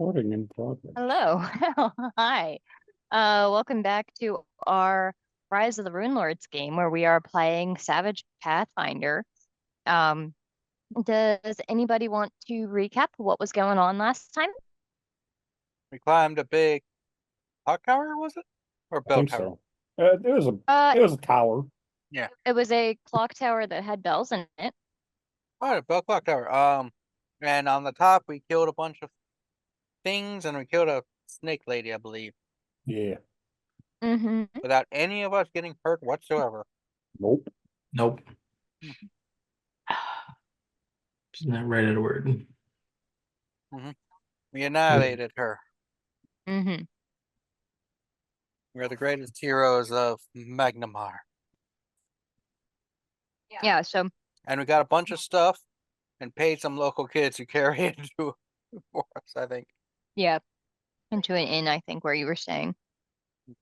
Recording in progress. Hello. Hi. Welcome back to our Rise of the Runelords game where we are playing Savage Pathfinder. Um, does anybody want to recap what was going on last time? We climbed a big clock tower, was it? Or I bell think tower? so. It was a tower. Yeah. It was a clock tower that had bells in it. Oh, a bell clock tower. And on the top we killed a bunch of things and we killed a snake lady, I believe. Yeah. Mm-hmm. Without any of us getting hurt whatsoever. Nope. Nope. Isn't that right at a word? We annihilated her. Mm-hmm. We are the greatest heroes of Magnamar. Yeah, so And we got a bunch of stuff and paid some local kids to carry it to for us, I think. yeah, into an inn, I think, where you were staying.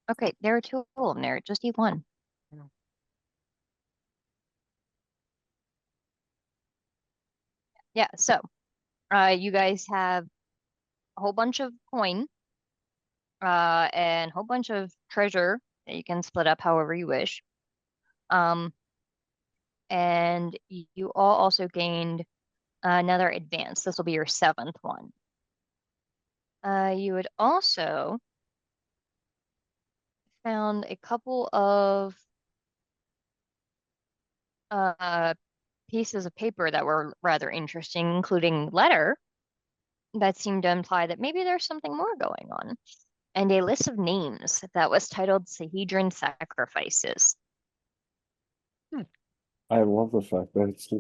Okay, there are two of them there. Just eat one. Yeah, so you guys have a whole bunch of coin and a whole bunch of treasure that you can split up however you wish. Um, and you all also gained another advance. This will be your seventh one. You would also found a couple of uh, pieces of paper that were rather interesting, including letter that seemed to imply that maybe there's something more going on, and a list of names that was titled Sahedron Sacrifices. I love the fact that it's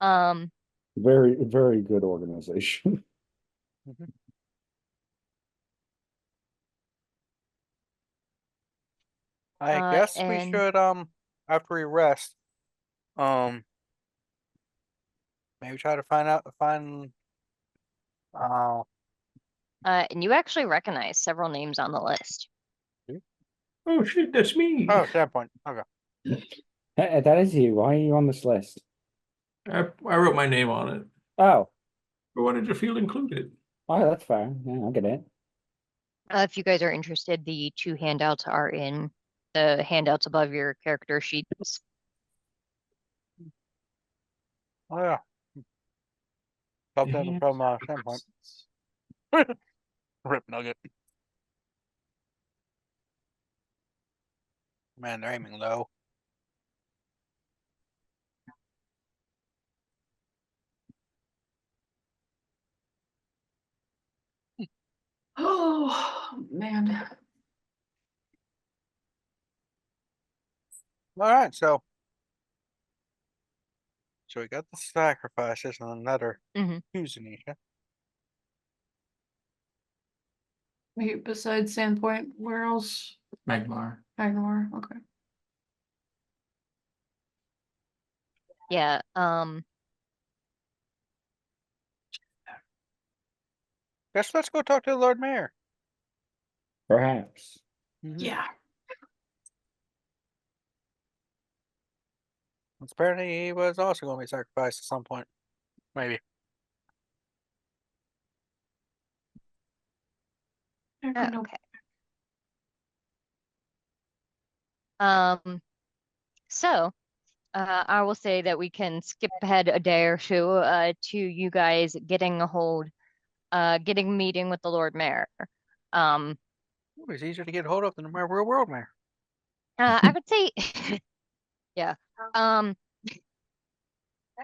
Um, very, very good organization. I guess we and should after we rest, maybe try to find and you actually recognize several names on the list. Oh shit, that's me. oh, Sandpoint. Okay. That is you. Why are you on this list? I wrote my name on it. Oh, I wanted to feel included. oh, that's fair. Yeah, I get it. If you guys are interested, the two handouts are in the handouts above your character sheets. Oh yeah. Something from Sandpoint. Rip Nugget. Man, they're aiming low. Oh man. Alright, so we got the sacrifices and another Mm-hmm. Kuzanisha. Wait, besides Sandpoint, where else? Magmar. Magnamar, okay. Yeah. Guess let's go talk to the Lord Mayor. Perhaps. Yeah. Apparently he was also going to be sacrificed at some point. Maybe. Okay. So I will say that we can skip ahead a day or two to you guys getting getting a meeting with the Lord Mayor. Ooh, it's easier to get hold of than the real world mayor. I would say, yeah.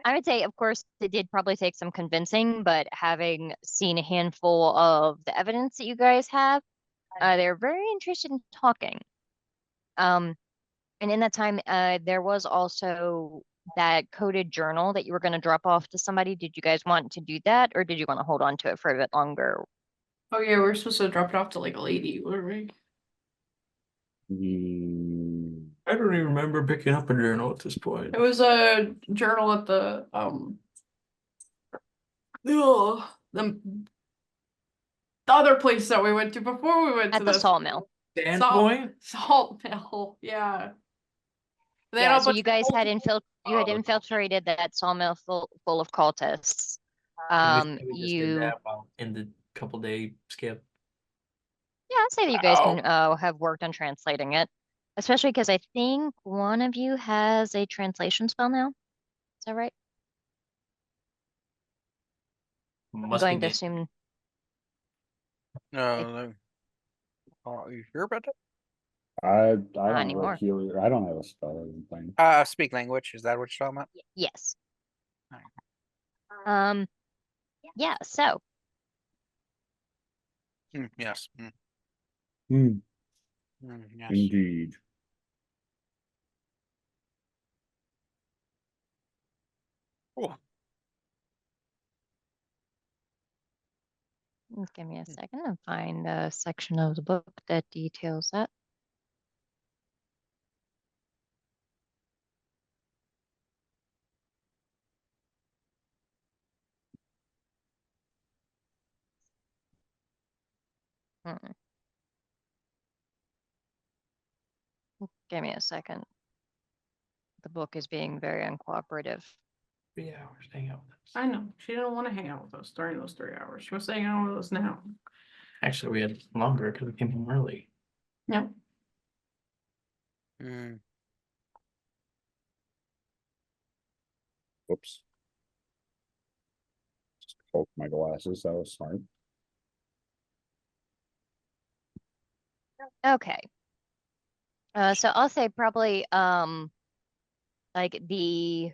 I would say, of course, it did probably take some convincing, but having seen a handful of the evidence that you guys have, they're very interested in talking. And in that time, there was also that coded journal that you were going to drop off to somebody. Did you guys want to do that, or did you want to hold on to it for a bit longer? Oh yeah, we're supposed to drop it off to like a lady, weren't we? I don't even remember picking up a journal at this point. It was a journal at the the other place that we went to before we went At to the this sawmill. Standpoint? salt mill, yeah. They had Yeah, a so bunch you of guys had old- infiltrated that sawmill full of cultists. Can we just did you, that while in the couple day skip? yeah, I'd say that you guys Ow. can have worked on translating it, especially because I think one of you has a translation spell now. Is that right? I'm Must be going to me. assume. No. Are you sure about that? I Not don't anymore. really heal. I don't have a spell or anything. Speak language. Is that what you're talking about? Yes. Alright. Yeah, so Yes. Hmm, Yes. indeed. Cool. just give me a second and find the section of the book that details that. Hmm. Give me a second. The book is being very uncooperative. 3 hours, hang out with us. I know. She didn't want to hang out with us during those 3 hours. She wants to hang out with us now. Actually, we had longer because we came home early. Yep. Mm. Whoops. Just poke my glasses. That was smart. Okay. So I'll say probably like the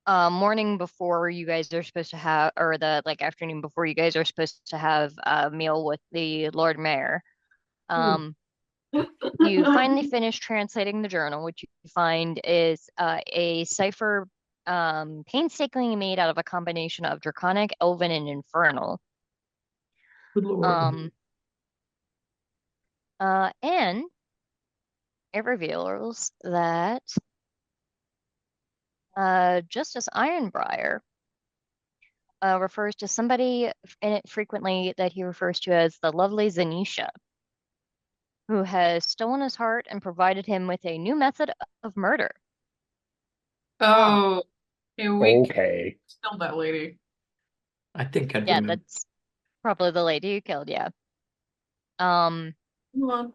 morning before you guys are supposed to have, or the like afternoon before you guys are supposed to have a meal with the Lord Mayor. You finally finish translating the journal, which you find is a cipher painstakingly made out of a combination of Draconic, Elven, and Infernal. Good lord. And it reveals that Justice Ironbriar refers to somebody in it frequently that he refers to as the lovely Zanisha, who has stolen his heart and provided him with a new method of murder. Oh, we Okay. killed that lady. I think I'd Yeah, remember. that's probably the lady you killed, yeah. Come on.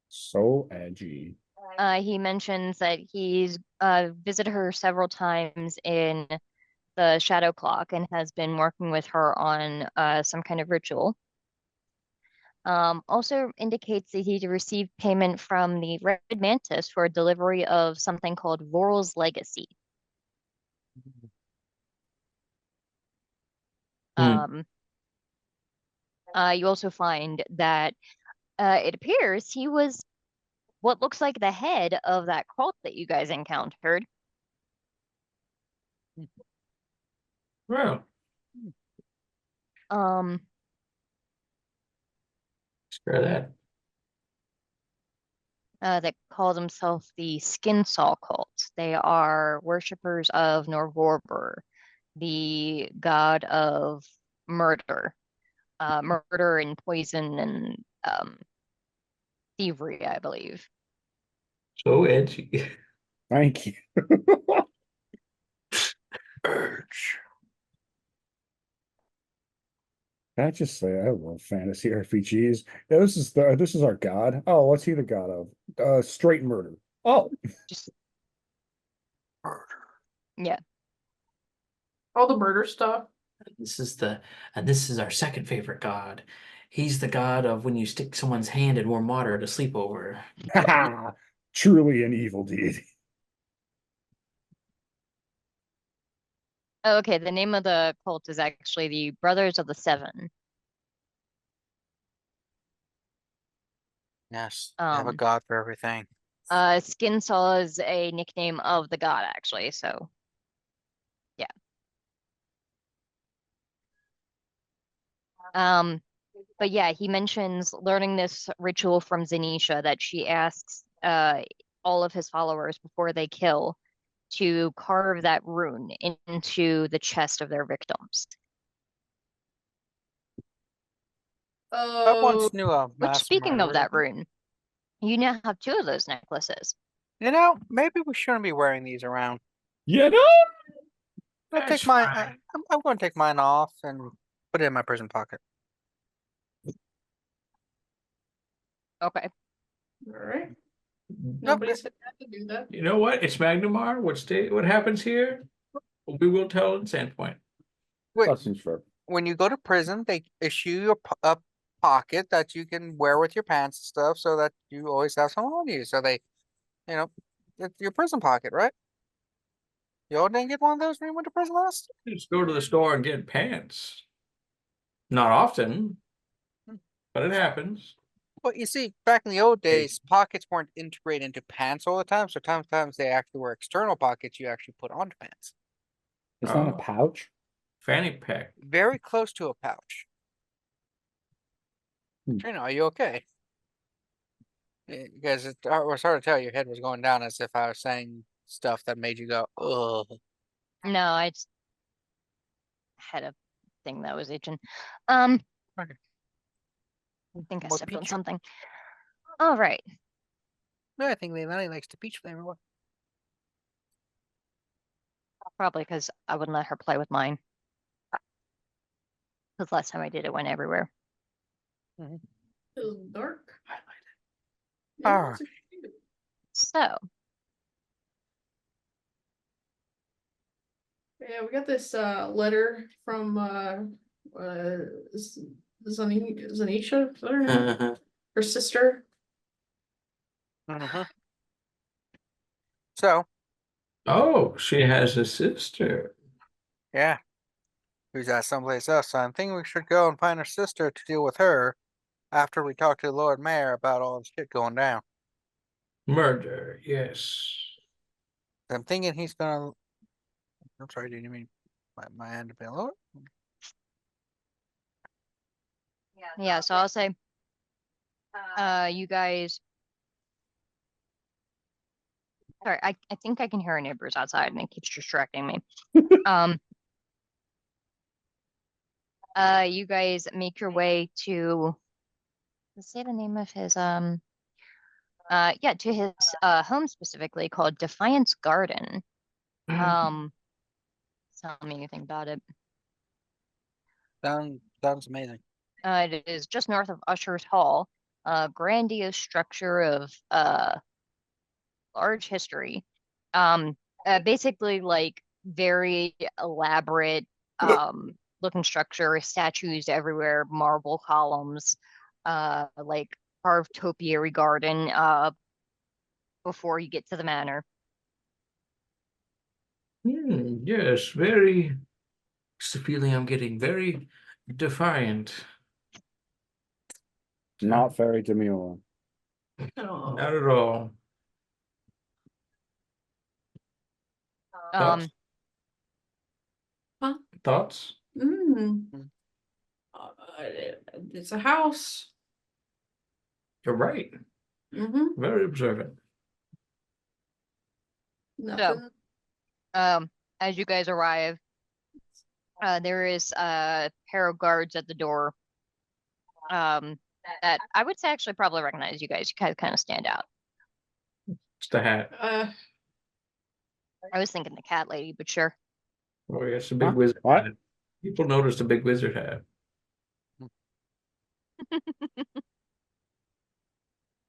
So edgy. He mentions that he's visited her several times in the Shadow Clock and has been working with her on some kind of ritual. Also indicates that he received payment from the Red Mantis for delivery of something called Voral's Legacy. You also find that it appears he was what looks like the head of that cult that you guys encountered. Well, Um, screw that. that called himself the Skin Saw Cult. They are worshippers of Norvorbur, the god of murder, murder and poison and thievery, I believe. So edgy. Thank you. Urge. Can I just say I love fantasy RPGs. Yeah, this is our god. Oh, what's he the god of? Straight murder. Oh, Just Murder. yeah. All the murder stuff. This is our second favorite god. He's the god of when you stick someone's hand in warm water to sleep over. truly an evil deity. Okay, the name of the cult is actually the Brothers of the Seven. Yes. They have a god for everything. Skin Saw is a nickname of the god, actually, so yeah. But yeah, he mentions learning this ritual from Zanisha that she asks all of his followers before they kill to carve that rune into the chest of their victims. I Oh, once knew a Which, mass speaking of that murderer. rune, you now have 2 of those necklaces. You know, maybe we shouldn't be wearing these around. You know? I'll That's take mine. fine. I'm going to take mine off and put it in my prison pocket. All Okay. right. Nope. Nobody said you had to do that. You know what? It's Magnamar. What happens here? We will tell in Sandpoint. Wait, That seems fair. when you go to prison, they issue you a pocket that you can wear with your pants and stuff, so that you always have some on you. So they, it's your prison pocket, right? Y'all didn't get one of those when you went to prison last? Just go to the store and get pants. Not often, but it happens. Well, you see, back in the old days, pockets weren't integrated into pants all the time, so sometimes they actually were external pockets you actually put onto pants. It's not a Oh. pouch. Fanny pack. Very close to a pouch. Hmm. Trina, are you okay? Because I was hard to tell your head was going down as if I was saying stuff that made you go, ugh. No, I just had a thing that was itching. Okay. I think I More stepped on peach? something. All right. No, I think Leilani likes the peach flavor one. Probably because I wouldn't let her play with mine. Because last time I did, it went everywhere. It was dark. Ah. it's okay. So, Yeah, we got this letter from Zanisha, is that her name? Her sister. So, Oh, she has a sister. yeah. Who's at someplace else? So I'm thinking we should go and find her sister to deal with her after we talk to the Lord Mayor about all this shit going down. Murder, yes. I'm thinking he's gonna. I'm sorry, do you mean my hand to be lower? yeah, so I'll say, you guys. Sorry, I think I can hear our neighbors outside and it keeps distracting me. You guys make your way to, let's say the name of his, yeah, to his, home specifically called Defiance Garden. Tell me anything about it. Sounds amazing. It is just north of Usher's Hall, a grandiose structure of, large history. Basically like very elaborate, looking structure, statues everywhere, marble columns, like carved topiary garden, before you get to the manor. Yes, very. It's the feeling I'm getting. Very defiant. Not very demure. Oh. Not at all. Um, Thoughts? It's a house. You're right. Very observant. Nothing. as you guys arrive, there is a pair of guards at the door. That I would say actually probably recognize you guys. You guys kind of stand out. It's the hat. I was thinking the cat lady, but sure. Oh, yes, the big Huh? wizard What? hat. People notice the big wizard hat.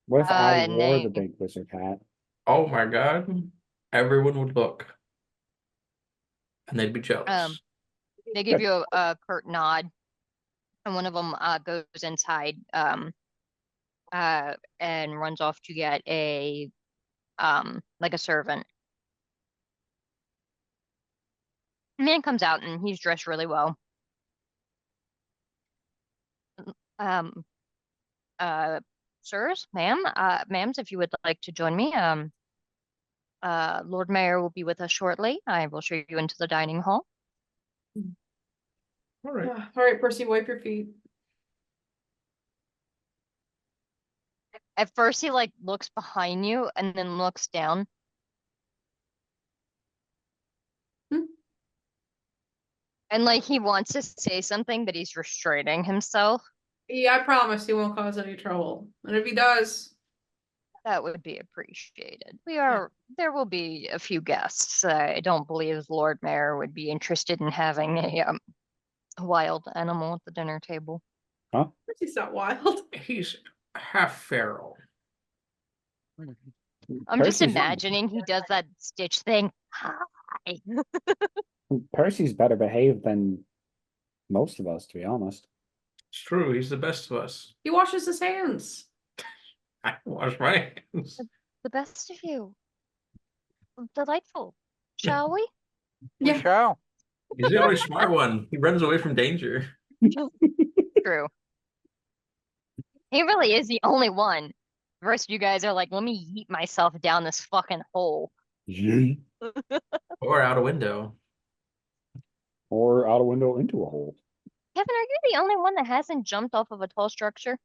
What if I and wore they- the big wizard hat? Oh my God. Everyone would look. And they'd be jealous. They give you a curt nod, and one of them goes inside and runs off to get a like a servant. Man comes out and he's dressed really well. Sirs, ma'ams, if you would like to join me, Lord Mayor will be with us shortly. I will show you into the dining hall. All right. All right, Percy, wipe your feet. At first he like looks behind you and then looks down. And like he wants to say something, but he's restraining himself. Yeah, I promise he won't cause any trouble. And if he does, That would be appreciated. There will be a few guests. I don't believe the Lord Mayor would be interested in having a wild animal at the dinner table. Huh? He's not wild. He's half feral. I'm just Percy's- imagining he does that Stitch thing. Hi. Percy's better behaved than most of us, to be honest. It's true. He's the best of us. He washes his hands. I wash my hands. The best of you. Delightful. Shall we? We Yeah. shall. He's the only smart one. He runs away from danger. True. He really is the only one. The rest of you guys are like, let me yeet myself down this fucking hole. Yeet. Or out a window. Or out a window into a hole. Kevin, are you the only one that hasn't jumped off of a tall structure?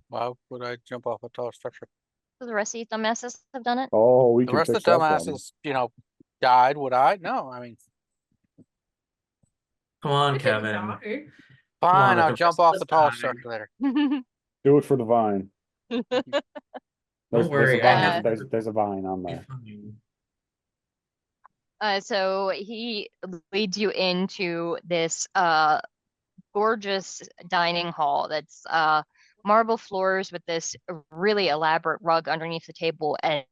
Why would I jump off a tall structure? So the rest of these dumbasses have done it? Oh, we The can rest of fix the that problem. dumbasses, died. Would I? No, I mean, Come on, I didn't Kevin. die. fine, let I'll the jump rest of off us the tall die. structure later. Do it for the vine. There's worry, a I vine. have- There's a vine on Be there. fine. So he leads you into this gorgeous dining hall that's marble floors with this really elaborate rug underneath the table and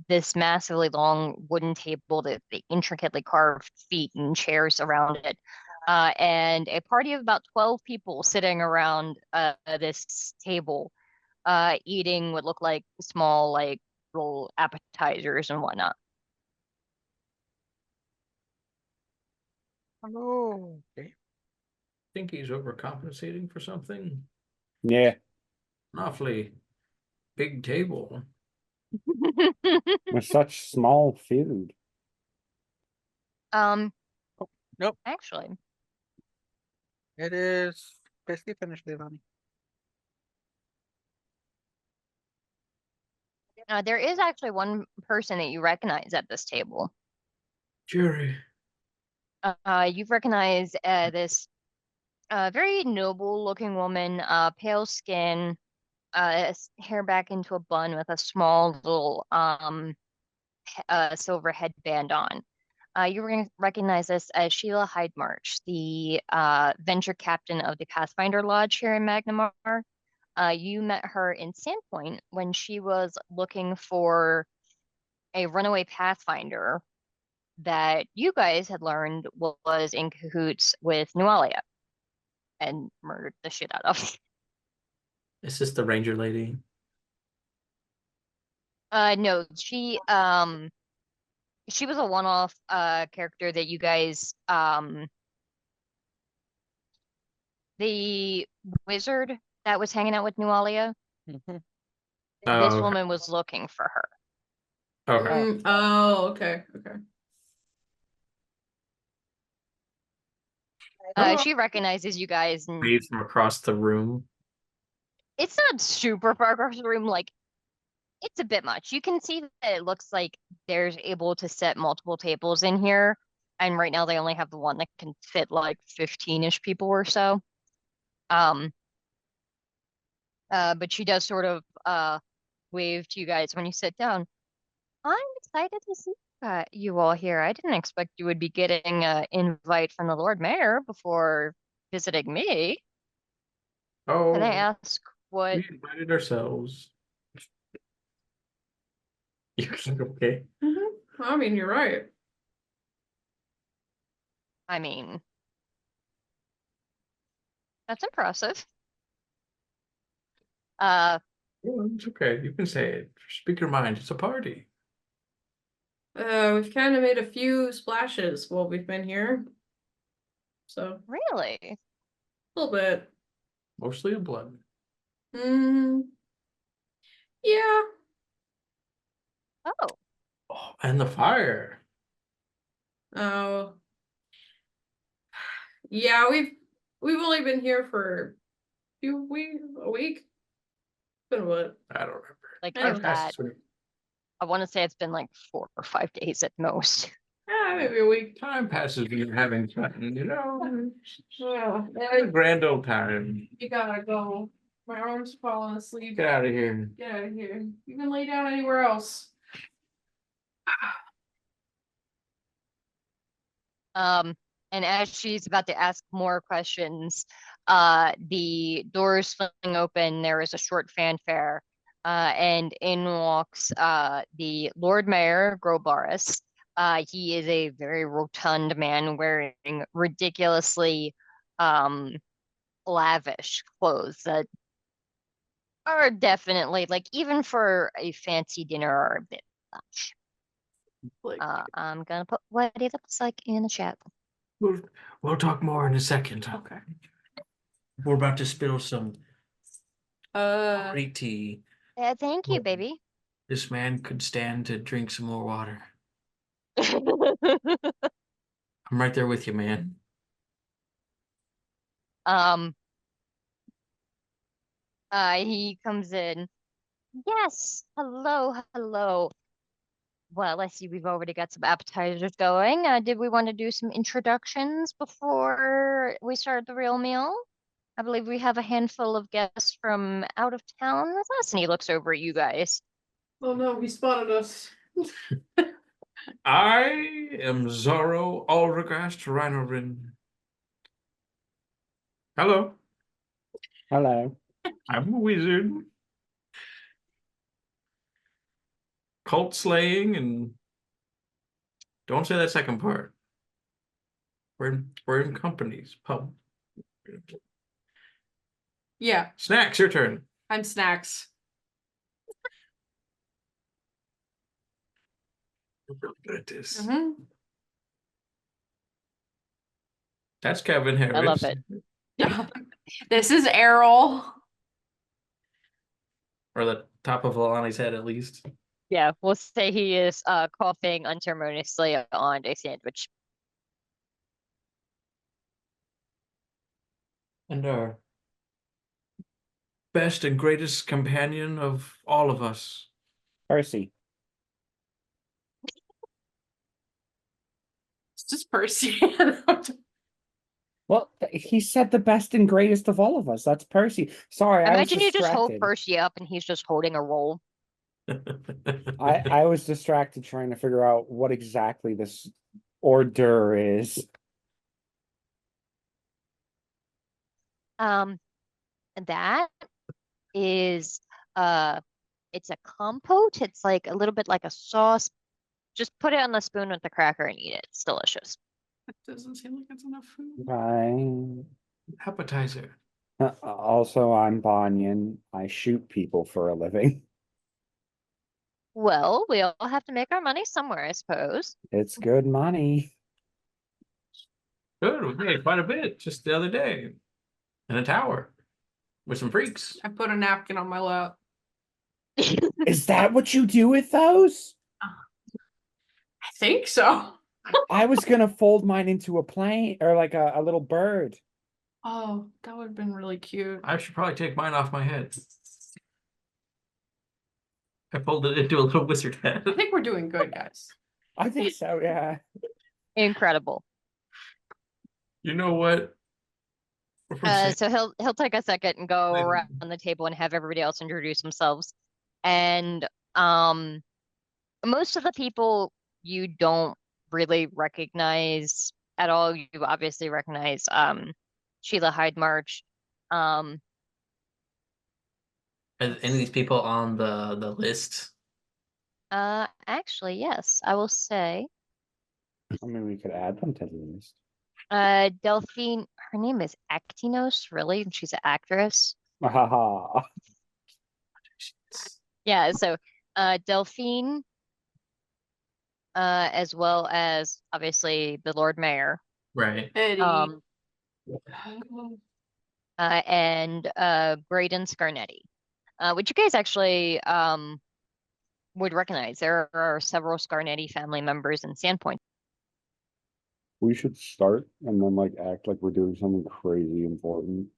this massively long wooden table that the intricately carved feet and chairs around it. And a party of about 12 people sitting around this table, eating what look like small, like little appetizers and whatnot. Oh, okay. Think he's overcompensating for something? Yeah. An awfully big table. With such small food. Nope. Actually, It is basically finished, Leilani. there is actually one person that you recognize at this table. Jerry. You've recognized this very noble looking woman, pale skin, hair back into a bun with a small little silver headband on. You recognize this as Sheila Hydemarch, the venture captain of the Pathfinder Lodge here in Magnamar. You met her in Sandpoint when she was looking for a runaway Pathfinder that you guys had learned was in cahoots with Nualia and murdered the shit out of. Is this the ranger lady? No, she was a one-off character that you guys the wizard that was hanging out with Nualia, Mhm. Oh, this okay. woman was looking for her. Okay. Oh, okay. Oh. She recognizes you guys, and Wave from across the room. it's not super far across the room. Like, it's a bit much. You can see that it looks like there's able to set multiple tables in here, and right now they only have the one that can fit like 15-ish people or so. But she does sort of wave to you guys when you sit down. I'm excited to see you all here. I didn't expect you would be getting an invite from the Lord Mayor before visiting me. Oh, Can I ask what? we invited ourselves. You're okay. I mean, you're right. I mean, that's impressive. Oh, it's okay. You can say it. Speak your mind. It's a party. We've kind of made a few splashes while we've been here. So, Really? a little bit. Mostly in blood. Yeah. Oh, Oh, and the fire. Oh. Yeah, we've only been here for a week. Been what? I don't remember. like I don't if know. that. I want to say it's been like 4 or 5 days at most. Yeah, maybe a week. Time passes when you're having fun, you know? Yeah, It's a grand old time. you gotta go My arm's falling asleep. Get out of here. Get out of here. You can lay down anywhere else. And as she's about to ask more questions, the doors swing open. There is a short fanfare, and in walks the Lord Mayor Grobaris. He is a very rotund man wearing ridiculously lavish clothes that are definitely like even for a fancy dinner are a bit much. Like, I'm gonna put what it looks like in the chat. We'll talk more in a second. okay. We're about to spill some Uh, great tea. Thank you, baby. This man could stand to drink some more water. I'm right there with you, man. Um, he comes in. Yes, hello, hello. Well, I see we've already got some appetizers going. Did we want to do some introductions before we start the real meal? I believe we have a handful of guests from out of town with us, and he looks over at you guys. oh no, he spotted us. I am Zaro Alrugast Rinoran. Hello, Hello. I'm a wizard. Cult slaying and don't say that second part. We're in companies. Pub. Yeah, Snax, your turn. I'm Snax. We're really good at this. Mhm. That's Kevin Harris. I love it. This is Aarrol. Or the top of Alani's head, at least. Yeah, we'll say he is coughing unceremoniously on a sandwich. And our best and greatest companion of all of us. Percy. It's just Percy. Well, he said the best and greatest of all of us. That's Percy. Sorry, I was Imagine you just hold distracted. Percy up and he's just holding a roll. I was distracted trying to figure out what exactly this hors d'oeuvre is. And that is it's a compote. It's like a little bit like a sauce. Just put it on the spoon with the cracker and eat it. It's delicious. It doesn't seem like it's enough food. Right. Appetizer. Also, I'm Banyen. I shoot people for a living. Well, we all have to make our money somewhere, I suppose. It's good money. Good, we made quite a bit just the other day. In a tower. With some freaks. I put a napkin on my lap. Is that what you do with those? I think so. I was gonna fold mine into a plane or like a little bird. Oh, that would have been really cute. I should probably take mine off my head. I pulled it into a little wizard head. I think we're doing good, guys. I think so, yeah. Incredible. You know what? So he'll take a second and go around the table and have everybody else introduce themselves. And most of the people you don't really recognize at all. You obviously recognize Sheila Hydemarch. Are any of these people on the list? Actually, yes, I will say. I mean, we could add them to the list. Delphine, her name is Actinos, really, and she's an actress. Haha. Yeah, so Delphine, as well as obviously the Lord Mayor. Right. Eddie. And Braden Scarnetti, which you guys actually would recognize. There are several Scarnetti family members in Sandpoint. We should start and then like act like we're doing something crazy important.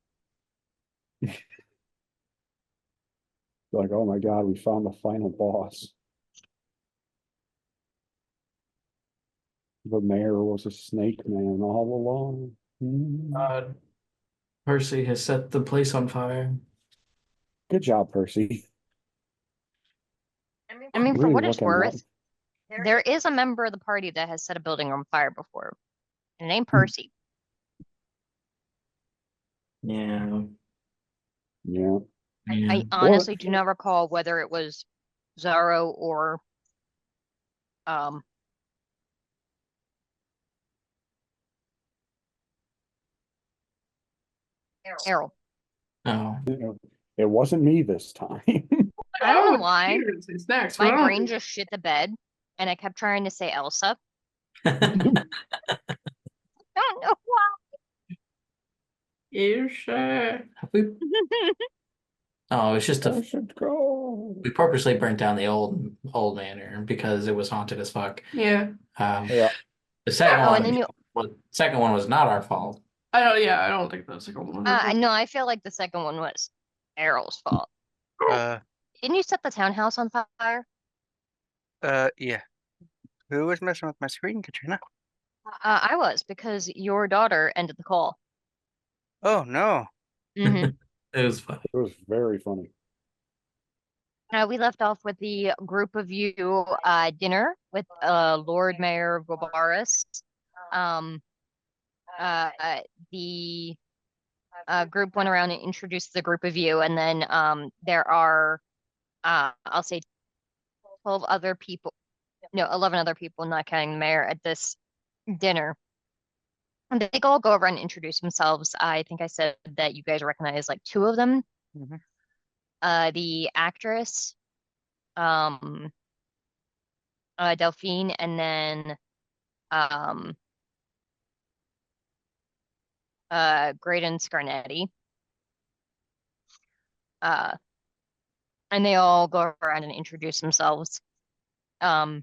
Like, oh my god, we found the final boss. The mayor was a snake man all along. Percy has set the place on fire. Good job, Percy. I mean, for Really what it's looking up. worth, there is a member of the party that has set a building on fire before. And named Hmm. Percy. Yeah. Yeah. Yeah. I honestly do not recall whether it was Zaro or um Aarrol. Oh. It wasn't me this time. I don't know Oh, why. cheers, it's Snax. My Hold on. brain just shit the bed, and I kept trying to say Elsa. Oh, I don't know Is we, oh, it's just I a should go. we purposely burnt down the old manor because it was haunted as fuck. yeah. Yeah. The second Oh, one, and then you. second one was not our fault. I don't think that's like a one. No, I feel like the second one was Aarrol's fault. Didn't you set the townhouse on fire? Yeah. Who was messing with my screen, Katrina? I was because your daughter ended the call. Oh no. hmm It was funny. It was very funny. We left off with the group of you dinner with Lord Mayor Gobaris. The group went around and introduced the group of you, and then there are I'll say 12 other people, no, 11 other people, not counting the mayor, at this dinner. And they all go over and introduce themselves. I think I said that you guys recognize like two of them. Mhm. The actress, Delphine, and then Graydon Scarnetti. And they all go around and introduce themselves. Howdy.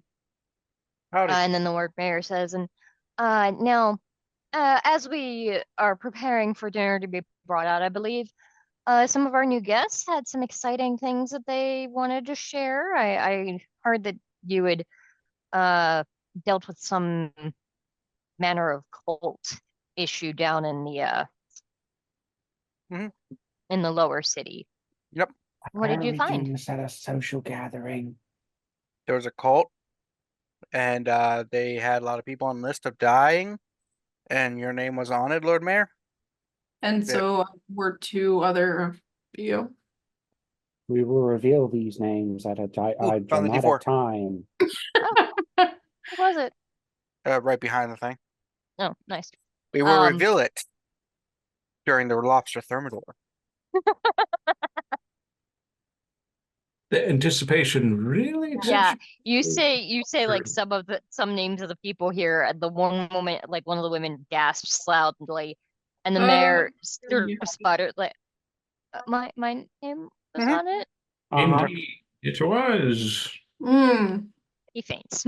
And then the Lord Mayor says, and now, as we are preparing for dinner to be brought out, I believe some of our new guests had some exciting things that they wanted to share. I heard that you had dealt with some manner of cult issue down in the Mhm. in the lower city. Yep. What did you find? Doing this at a social gathering. There was a cult, and they had a lot of people on the list of dying, and your name was on it, Lord Mayor. And Yeah. so were two other of you. We will reveal these names at a Ooh, found the D4. dramatic time. What was it? Right behind the thing. Oh, nice. We will reveal it during the lobster thermidor. The anticipation really. Yeah, you say like some names of the people here. At the one moment, like one of the women gasps loudly, and the mayor sort yeah. of sputtered like, my name was Mhm. on it." Indeed, it was. He faints.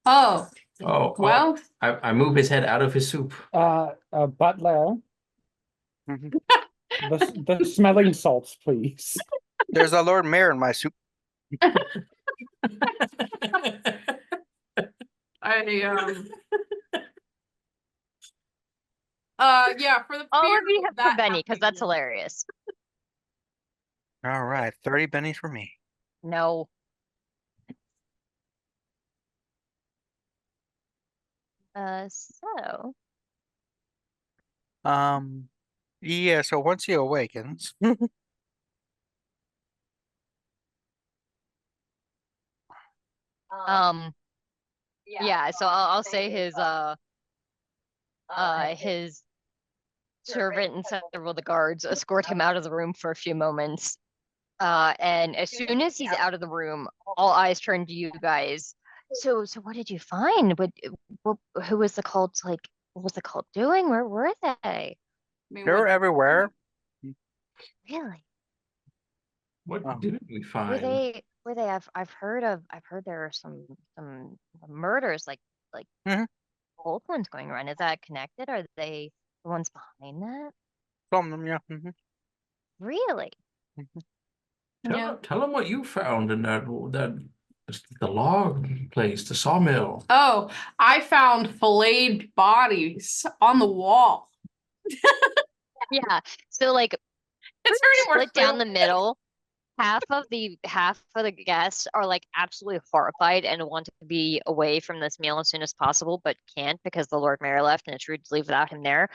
Oh, Oh, well, I move his head out of his soup. Butler, Mhm. the smelling salts, please. There's a Lord Mayor in my soup. yeah, for the All fear of you of have that for Benny because that's happening. hilarious. All right, 30 bennies for me. No. So Yeah, so once he awakens, yeah, so I'll say his servant and several of the guards escort him out of the room for a few moments. And as soon as he's out of the room, all eyes turn to you guys. So what did you find? Who was the cult like? What was the cult doing? Where were they? I mean, they're everywhere. Really? What didn't we Were find? they? I've heard there are some murders like Mhm. cult ones going around. Is that connected? Are they the ones behind that? Some of them, yeah. Really? Yeah. Tell them what you found in that the log place, the sawmill. Oh, I found filleted bodies on the wall. Yeah. So like It's already more split down the clear. middle. Half of the guests are like absolutely horrified and want to be away from this meal as soon as possible, but can't because the Lord Mayor left and it's rude to leave without him there,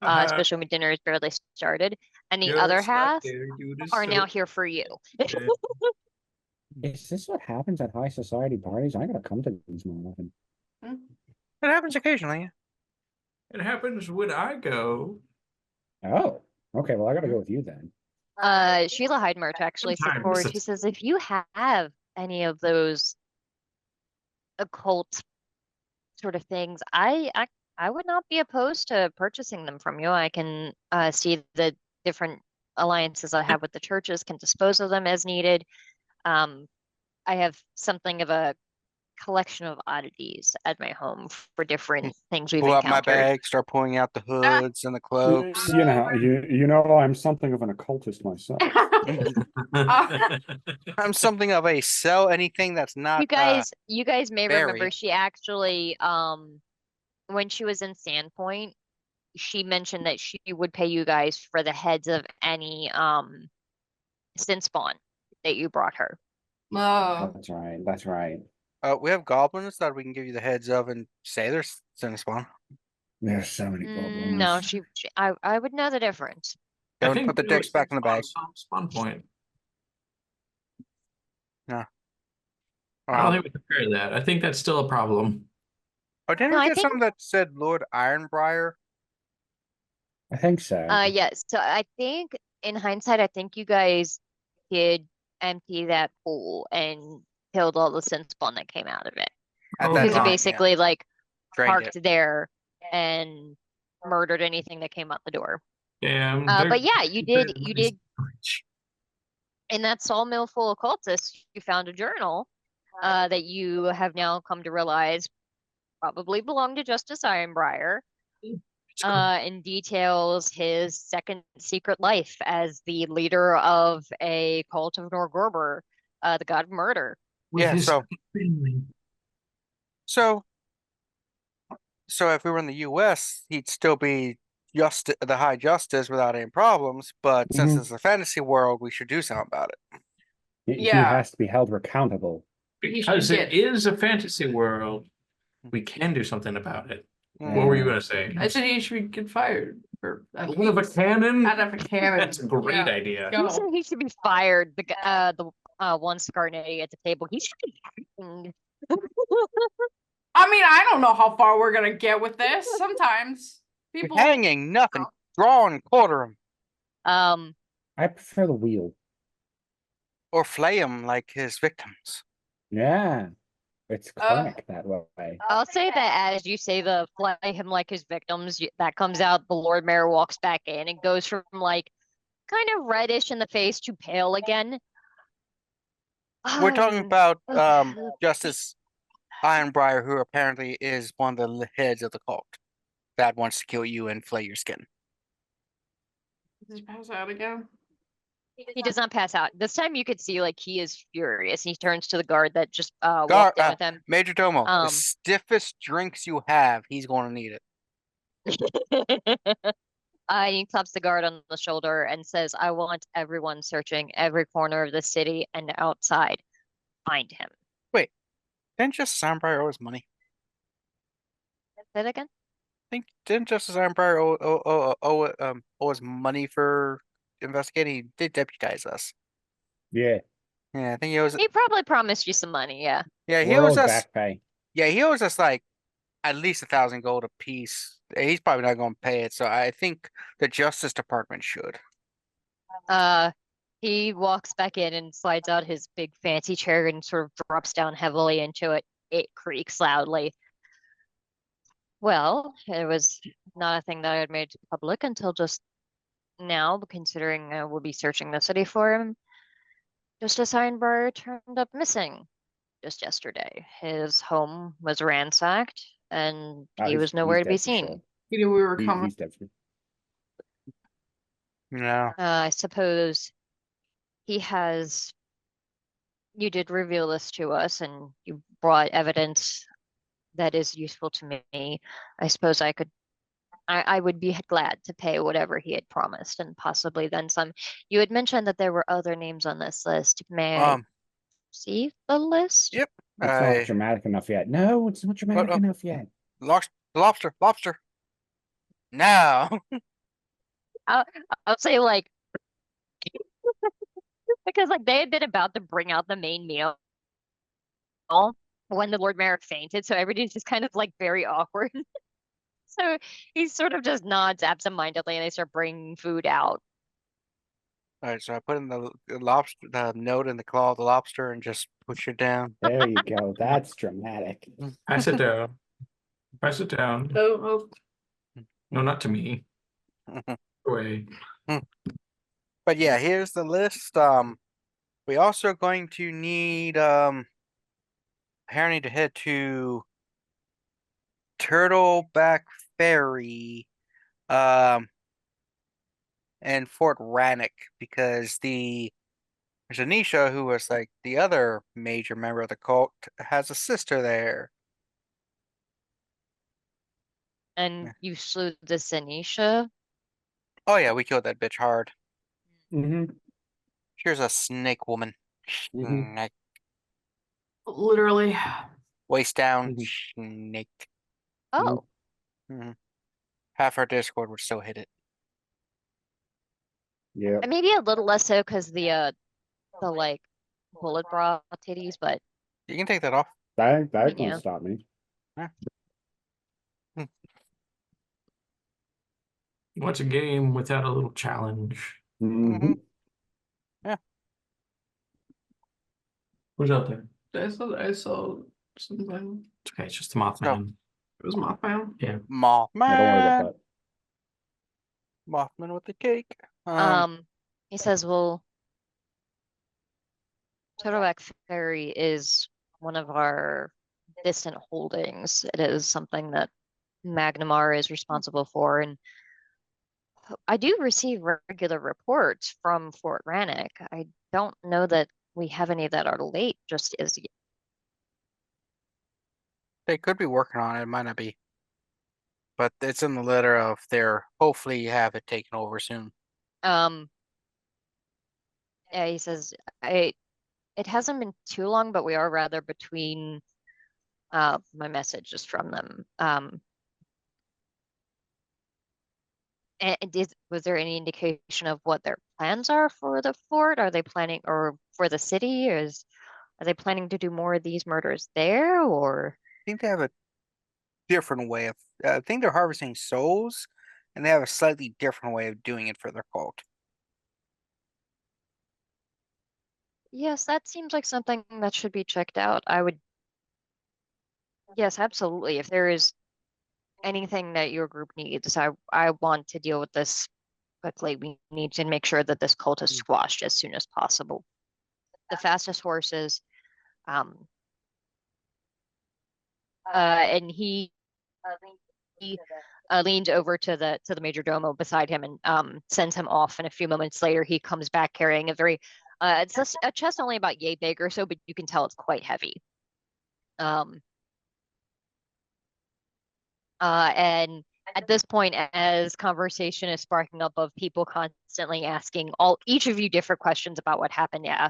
especially when dinner is barely started. And the Your other slut half there, dude, is are so now here for you. good. Is this what happens at high society parties? I gotta come to these more often. It happens occasionally. It happens when I go. Oh, okay. Well, I gotta go with you then. Sheila Heidemarch actually stepped Sometimes forward. it's- She says, if you have any of those occult sort of things, I would not be opposed to purchasing them from you. I can see the different alliances I have with the churches, can dispose of them as needed. I have something of a collection of oddities at my home for different things we've Pull out my encountered. bag, start pulling out the hoods and the cloaks. You know, I'm something of an occultist myself. I'm something of a sell anything that's not You guys may remember buried. she actually when she was in Sandpoint, she mentioned that she would pay you guys for the heads of any sin spawn that you brought her. Oh, That's right. That's right. We have goblins that we can give you the heads of and say they're Cinnaspawn. There's so many goblins. No, I would know the difference. I Don't think put the we dicks back in the bag. Spawn point. No. I don't think we compare that. I think that's still a problem. Oh, didn't No, we I get think- something that said Lord Ironbriar? I think so. Yes. So I think in hindsight, I think you guys did empty that pool and killed all the sin spawn that came out of it. At Oh, that Because you time, yeah. basically like Drained parked it. there and murdered anything that came out the door. Yeah. But yeah, you did in that sawmill full of cultists, you found a journal that you have now come to realize probably belonged to Justice Ironbriar. And details his second secret life as the leader of a cult of Norgorber, the god of murder. Yeah, so if we were in the US, he'd still be just the High Justice without any problems, but since Mhm. it's a fantasy world, we should do something about it. He Yeah. has to be held accountable. Because should it get- is a fantasy world, we can do something about it. Mm. What were you gonna say? I said he should get fired for at Out of a least. cannon? Out of a cannon. That's a great Yeah. idea. Go. You said he should be fired. The one Scarneti at the table. He should be hanged. I mean, I don't know how far we're gonna get with this. Sometimes people Hanging, nothing. Draw and quarter him. I prefer the wheel. Or flay him like his victims. Yeah. It's clinic that way. I'll say that as you say the flay him like his victims, that comes out, the Lord Mayor walks back in and goes from like kind of reddish in the face to pale again. We're talking about okay. Justice Ironbriar, who apparently is one of the heads of the cult that wants to kill you and flay your skin. Did he pass out again? He does not pass out. This time you could see like he is furious. He turns to the guard that just Guard, walked in with him. Major Domo, the Um, stiffest drinks you have, he's going to need it. And he claps the guard on the shoulder and says, I want everyone searching every corner of the city and outside. Find him. Didn't Justice Ironbriar owe his money? Say that again? Didn't Justice Ironbriar owe his money for investigating? He did deputize us. Yeah. Yeah, I think he owes. He probably promised you some money, yeah. Yeah, he We're owes owed us. back pay. Yeah, he owes us like at least 1,000 gold a piece. He's probably not going to pay it, so I think the Justice Department should. He walks back in and slides out his big fancy chair and sort of drops down heavily into it. It creaks loudly. Well, it was not a thing that I had made public until just now, considering we'll be searching the city for him. Justice Ironbriar turned up missing just yesterday. His home was ransacked, and Oh, he was nowhere to be dead for seen. sure. He knew we were coming. He's dead for No. I suppose he has. You did reveal this to us, and you brought evidence that is useful to me. I suppose I could I would be glad to pay whatever he had promised and possibly then some. You had mentioned that there were other names on this list. May I see the list? Yep. It's not dramatic enough yet. No, it's not dramatic enough yet. Lobster. No. I'll say like because like they had been about to bring out the main meal when the Lord Mayor fainted, so everybody's just kind of like very awkward. So he sort of just nods absentmindedly, and they start bringing food out. All right, so I put in the lobster, the note in the claw of the lobster, and just push it down. There you go. That's dramatic. Pass it down. Pass it down. Oh, No, not to me. Away. But yeah, here's the list. We also going to need apparently to head to Turtleback Ferry, and Fort Rannoch because there's Anisha, who was like the other major member of the cult, has a sister there. And you slew the Zanisha. Oh yeah, we killed that bitch hard. Mm-hmm. Here's a snake woman. Mhm. Snake. Literally. Waist down, Mhm. snake. Oh, Half our Discord would still hit it. Yeah. and maybe a little less so because the like bullet bra titties, but You can take that off. That mean, couldn't yeah. stop me. What's a game without a little challenge? Mm-hmm. Who's out there? I saw something. It's okay, it's just the Mothman. It was Mothman. Yeah. Mothman. Now, don't worry about that. Mothman with the cake. He says, well, Turtleback Ferry is one of our distant holdings. It is something that Magnamar is responsible for, and I do receive regular reports from Fort Rannoch. I don't know that we have any that are late just as yet. They could be working on it. It might not be. But it's in the letter of their hopefully have it taken over soon. Yeah, he says it hasn't been too long, but we are rather between my messages from them. And was there any indication of what their plans are for the fort? Are they planning, or for the city? Are they planning to do more of these murders there, or? I think they have a different way of. I think they're harvesting souls, and they have a slightly different way of doing it for their cult. Yes, that seems like something that should be checked out. Yes, absolutely. If there is anything that your group needs, I want to deal with this quickly. We need to make sure that this cult is squashed as soon as possible. The fastest horses, and he leans over to the major domo beside him and sends him off. And a few moments later, he comes back carrying a very it's a chest only about yay big or so, but you can tell it's quite heavy. And at this point, as conversation is sparking up of people constantly asking each of you different questions about what happened, yeah.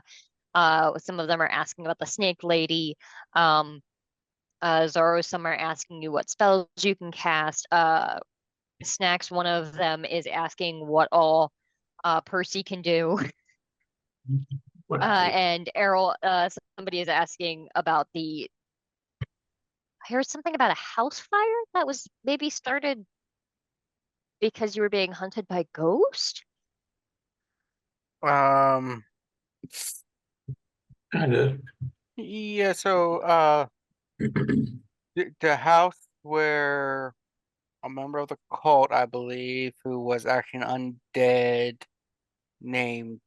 Some of them are asking about the snake lady. Zaro, some are asking you what spells you can cast. Snax, one of them is asking what all Percy can do. And Aarrol, somebody is asking about I heard something about a house fire that was maybe started because you were being hunted by ghost? Um, Kind of. yeah, so the house where a member of the cult, I believe, who was actually an undead named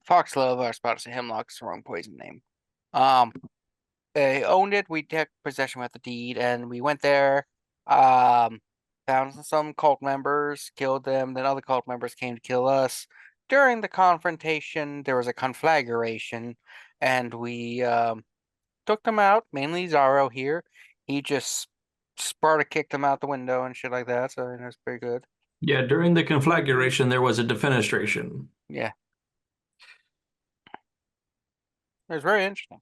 Foxglove, I was about to say Hemlock, it's the wrong poison name. They owned it, we took possession with the deed, and we went there, found some cult members, killed them, then other cult members came to kill us. During the confrontation, there was a conflagration, and we took them out, mainly Zaro here. He just Sparta kicked him out the window and shit like that. So that's pretty good. Yeah, during the conflagration, there was a defenestration. Yeah, it was very interesting.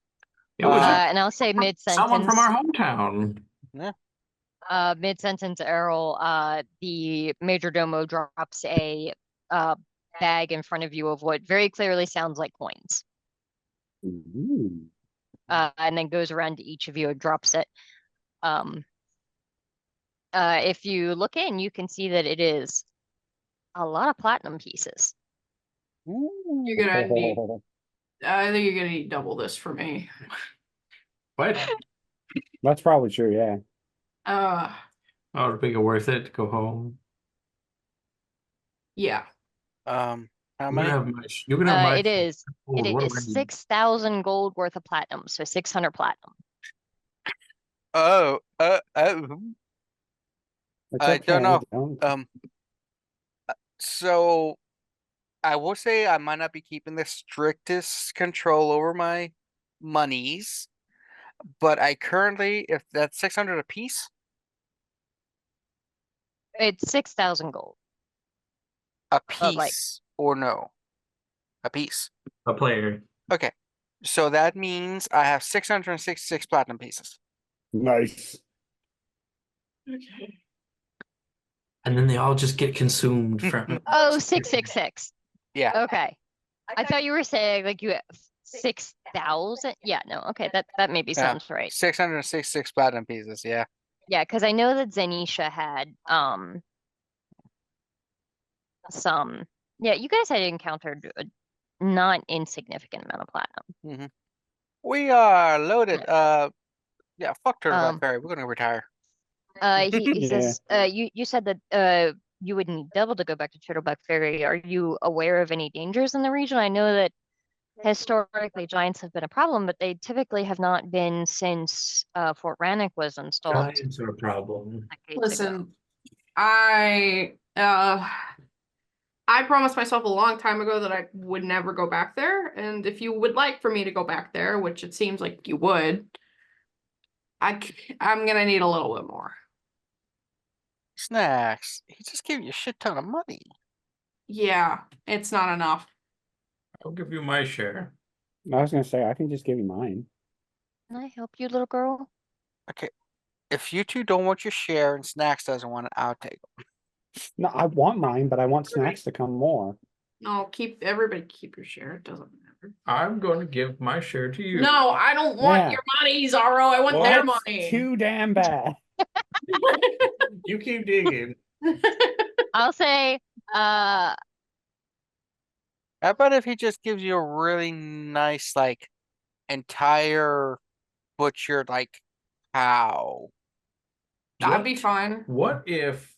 It was And I'll say someone from mid-sentence, our hometown. mid-sentence, Aarrol, the major domo drops a bag in front of you of what very clearly sounds like coins. Ooh. And then goes around to each of you and drops it. If you look in, you can see that it is a lot of platinum pieces. You're gonna need. I think you're gonna need double this for me. What? That's probably true, yeah. Oh, to make it worth it to go home. Yeah. How You're many? gonna have you're gonna have my It is gold. What do I need? 6,000 gold worth of platinum, so 600 platinum. Oh, It's I don't know. Don't- So I will say I might not be keeping the strictest control over my monies, but I currently, if that's 600 a piece, It's 6,000 gold. a But, like- piece or no, a piece. A player. Okay, so that means I have 666 platinum pieces. Nice. Okay. And then they all just get consumed from Oh, 666. Yeah. Okay. I thought you were saying like you have 6,000. Yeah, no, okay, that maybe Yeah. sounds right. 666 platinum pieces. Yeah. Yeah, because I know that Zenisha had some. Yeah, you guys had encountered a not insignificant amount of platinum. We are loaded. Yeah. Fuck Turtleback Ferry. We're gonna retire. He Yeah. says, you said that you would need double to go back to Turtleback Ferry. Are you aware of any dangers in the region? I know that historically giants have been a problem, but they typically have not been since Fort Rannoch was installed giants are a problem. decades ago. Listen, I promised myself a long time ago that I would never go back there, and if you would like for me to go back there, which it seems like you would, I'm gonna need a little bit more. Snax. He just gave you a shit ton of money. Yeah, it's not enough. I'll give you my share. I was gonna say I can just give you mine. Can I help you, little girl? Okay. If you two don't want your share and Snax doesn't want it, I'll take them. No, I want mine, but I want Okay. snacks to come more. No, everybody keep your share. It doesn't matter. I'm going to give my share to you. No, I don't want Yeah. your money, Zaro. I want their That's money. too damn bad. You keep digging. I'll say, How about if he just gives you a really nice, like, entire butchered, like, cow? That'd be fine. What if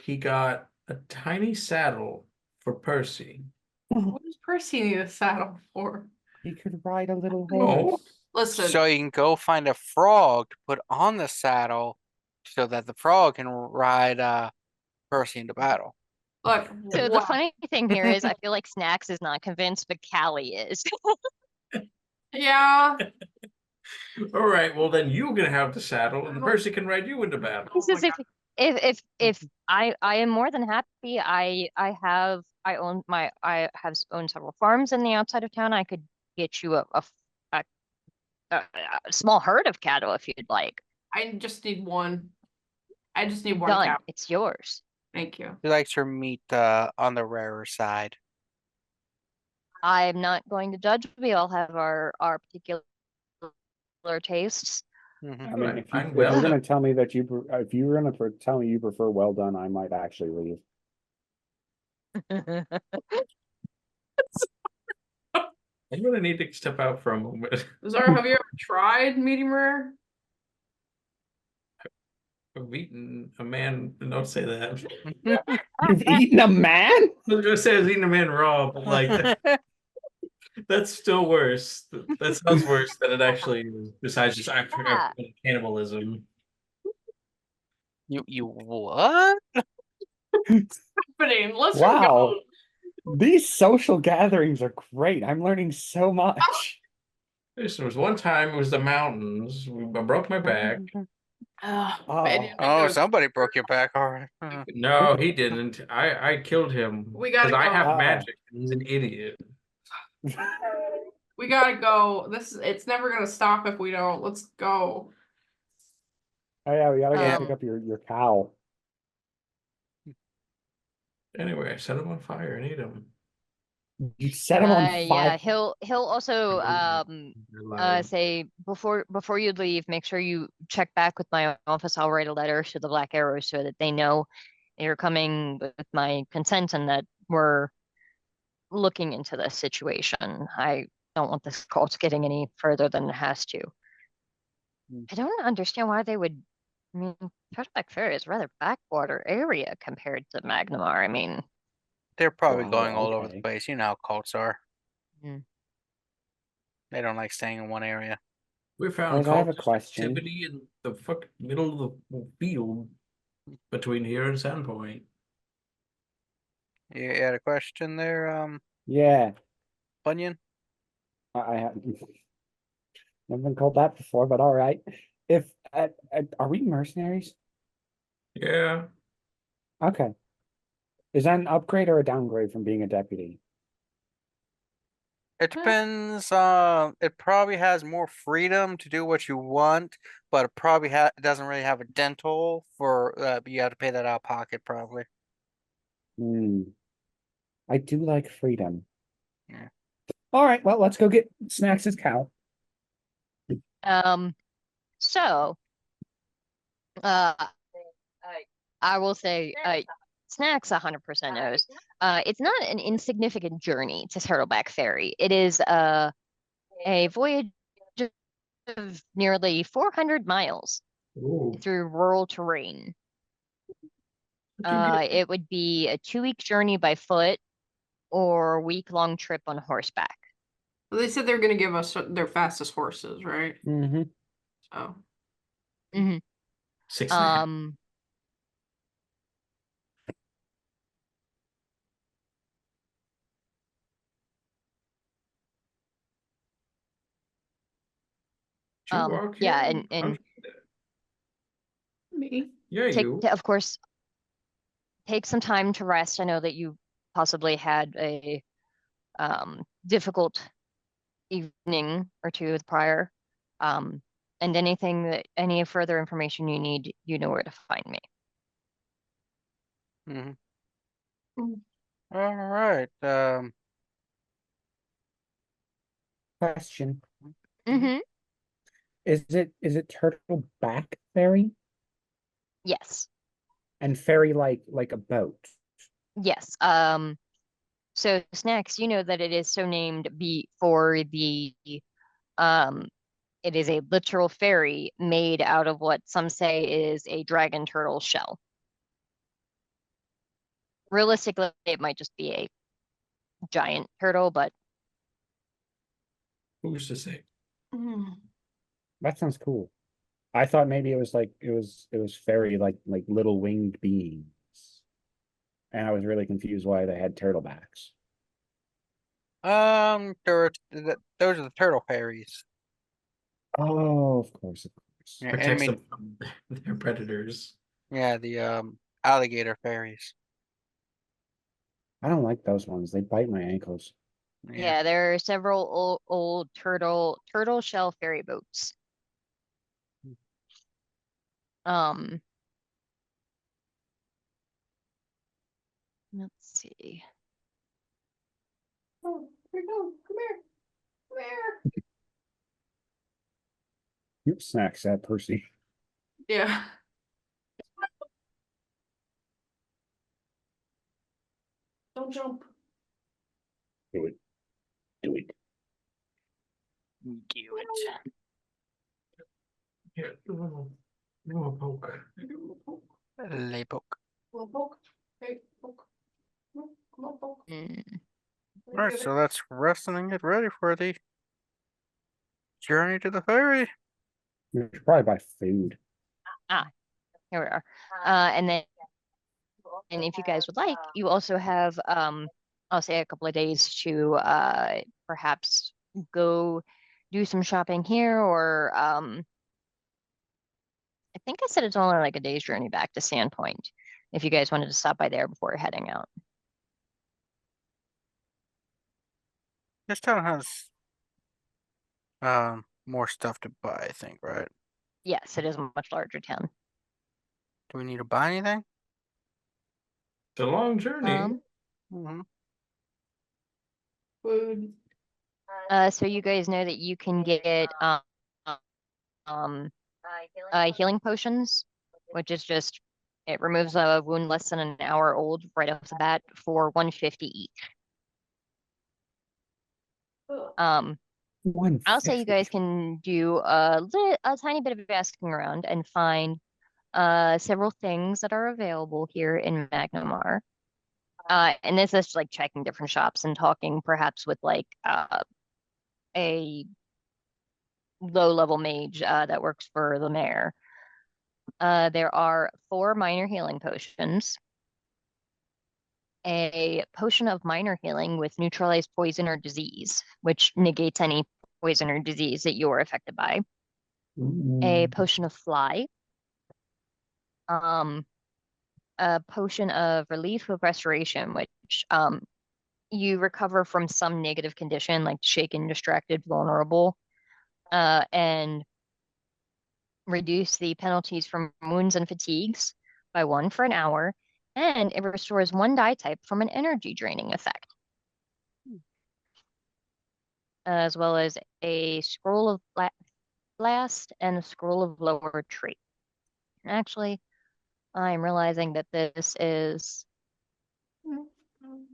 he got a tiny saddle for Percy? What does Percy need a saddle for? He could ride a little Oh. horse. Listen, So you can go find a frog to put on the saddle so that the frog can ride Percy into battle. look. so the what- funny thing here is I feel like Snax is not convinced, but Callie is. Yeah. All right, well then you're gonna have the saddle, and Percy can ride you into battle. He says if I am more than happy. I have owned several farms in the outside of town. I could get you a small herd of cattle if you'd like. I just need one. I just need one Done. cow. It's yours. Thank you. He likes her meat on the rarer side. I'm not going to judge. We all have our particular tastes. Mhm. I mean, if I'm you're well gonna done. tell me that if you were gonna tell me you prefer well done, I might actually leave. I'm gonna need to step out for a moment. Zara, have you ever tried medium rare? I've eaten a man. Don't say that. You've eaten a man? I was gonna say I was eating a man raw, but like that's still worse. That sounds worse than it actually is. Besides just actual cannibalism. You what? Happening. Let's Wow. go. These social gatherings are great. I'm learning so much. There was one time it was the mountains. I broke my back. Banyan, Oh, somebody broke your back, all right. No, he didn't. I killed him. We gotta because I go. have Uh-oh. magic and he's an idiot. We gotta go. It's never gonna stop if we don't. Let's go. Oh yeah, we gotta go pick Um, up your cow. Anyway, I set him on fire and ate him. You set him on yeah, fire. he'll also I lied. say before you leave, make sure you check back with my office. I'll write a letter to the Black Arrows so that they know you're coming with my consent and that we're looking into this situation. I don't want this cult getting any further than it has to. I don't understand why they would. I mean, Turtleback Ferry is a rather backwater area compared to Magnamar. I mean, They're probably Wow, going all over the okay. place. You know how cults are. Mm. They don't like staying in one area. We found Guys, I have a cultist question. activity in the middle of the field between here and Sandpoint. You had a question there, Yeah, Bunyan? I have never been called that before, but all right. If are we mercenaries? Yeah. Okay. Is that an upgrade or a downgrade from being a deputy? It depends. It probably has more freedom to do what you want, but it probably doesn't really have a dental for. But you have to pay that out of pocket probably. Hmm. I do like freedom. Yeah. All right, well, let's go get Snax' cow. So uh, I will say, Snax 100% knows. It's not an insignificant journey to Turtleback Ferry. It is a voyage of nearly 400 miles Ooh. through rural terrain. What'd you get? It would be a 2-week journey by foot or a week-long trip on horseback. Well, they said they're gonna give us their fastest horses, right? Mm-hmm. So hmm 6.5. Did you walk yeah, here? and How'd you get it? me. Yeah, you. of course, take some time to rest. I know that you possibly had a difficult evening or two prior. And any further information you need, you know where to find me. Mm-hmm. All right. Question. Mm-hmm. Is it turtle back ferry Yes. and ferry like a boat? Yes. So Snax, you know that it is so named for the um it is a literal fairy made out of what some say is a dragon turtle shell. Realistically, it might just be a giant turtle, but Who's to say? That sounds cool. I thought maybe it was like it was fairy like little winged beings. And I was really confused why they had turtlebacks. Those are the turtle fairies. Oh, of course, of course. Yeah, I Protects mean, them from their predators. yeah, the alligator fairies. I don't like those ones. They bite my ankles. Yeah. yeah, there are several old turtle shell ferry boats. Um, let's see. Oh, here we go. Come here. Come here. You Snacks at Percy. Yeah. Don't jump. Do it. Do it. Here, give him a poke. Lay poke. Little poke. Hey, poke. Come on, poke. All right, so let's rest and get ready for the journey to the ferry. We should probably buy food. Here we are. And then, and if you guys would like, you also have, I'll say a couple of days to perhaps go do some shopping here or I think I said it's only like a day's journey back to Sandpoint. If you guys wanted to stop by there before heading out. This town has more stuff to buy, I think, right? Yes, it is a much larger town. Do we need to buy anything? It's a long journey. Mm-hmm. Food. So you guys know that you can get um healing potions, which is just it removes a wound less than an hour old right off the bat for 150 each. Um, I'll say you 150. guys can do a tiny bit of asking around and find several things that are available here in Magnamar. And this is like checking different shops and talking perhaps with like a low-level mage that works for the mayor. There are 4 minor healing potions, a potion of minor healing with neutralized poison or disease, which negates any poison or disease that you are affected by, a potion of fly, um, a potion of relief of restoration, which you recover from some negative condition like shaken, distracted, vulnerable, and reduce the penalties from wounds and fatigues by 1 for an hour, and it restores 1 die type from an energy draining effect. As well as a scroll of blast and a scroll of lower retreat. Actually, I'm realizing that this is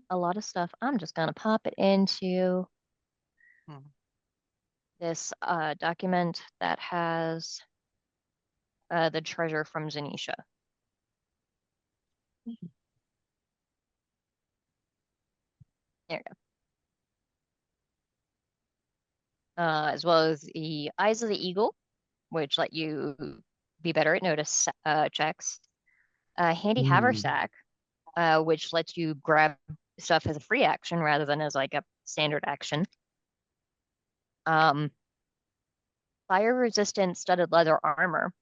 a lot of stuff. I'm just gonna pop it into this document that has the treasure from Zanisha. There you go. As well as the Eyes of the Eagle, which let you be better at notice checks. Handy Haversack, which lets you grab stuff as a free action rather than as like a standard action. Fire resistant studded leather armor,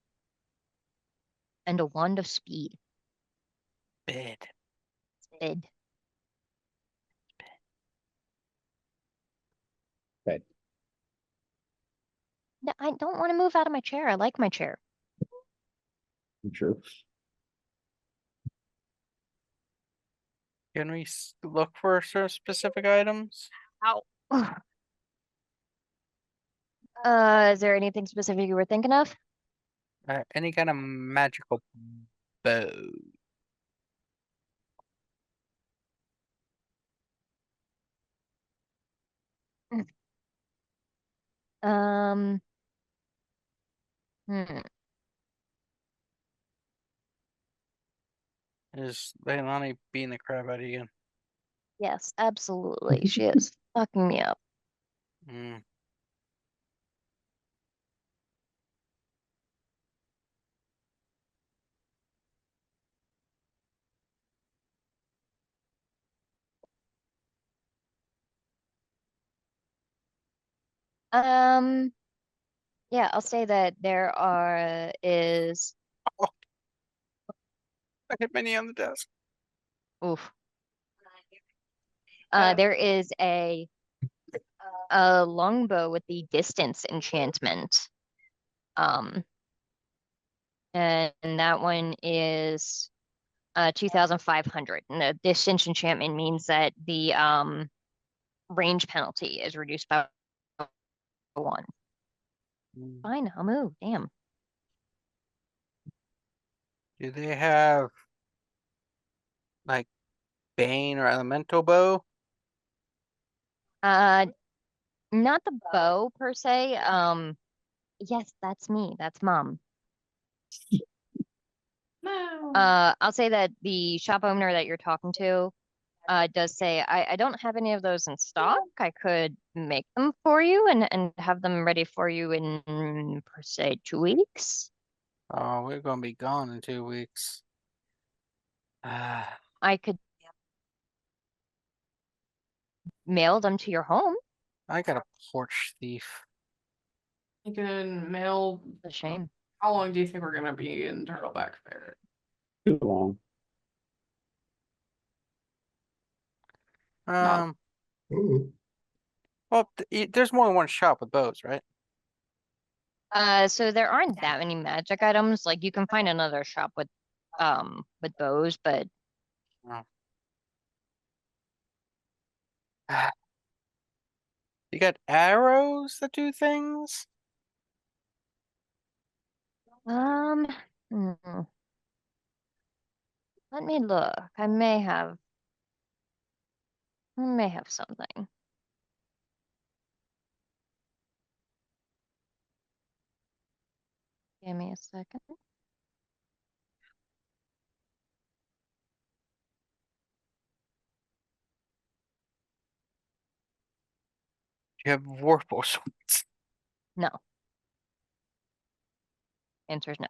and a wand of speed. Bid. Bid. Bed. No, I don't want to move out of my chair. I like my chair. True. Can we look for some specific items? Ow. Is there anything specific you were thinking of? Any kind of magical bow. Um, hmm. Is Leilani being the crap out of you? Yes, absolutely. She is fucking me up. Mm. Yeah, I'll say that there is Oh, I hit Minnie on the desk. oof. There is a longbow with the distance enchantment. And that one is 2,500. And the distance enchantment means that the range penalty is reduced by 1. Fine, I'll move. Damn. Do they have like Bane or Elemental bow? Not the bow per se. Yes, that's me. That's mom. No. I'll say that the shop owner that you're talking to does say, I don't have any of those in stock. I could make them for you and have them ready for you in, per se, 2 weeks. Oh, we're gonna be gone in 2 weeks. Ah, I could mail them to your home. I got a porch thief. You can mail It's a shame. How long do you think we're gonna be in Turtleback Fair? Too long. Um, Ooh. well, there's more than one shop with bows, right? So there aren't that many magic items. Like you can find another shop with bows, but You got arrows that do things? um hmm, let me look. I may have something. Give me a second. You have warped swords. No. Answer is no.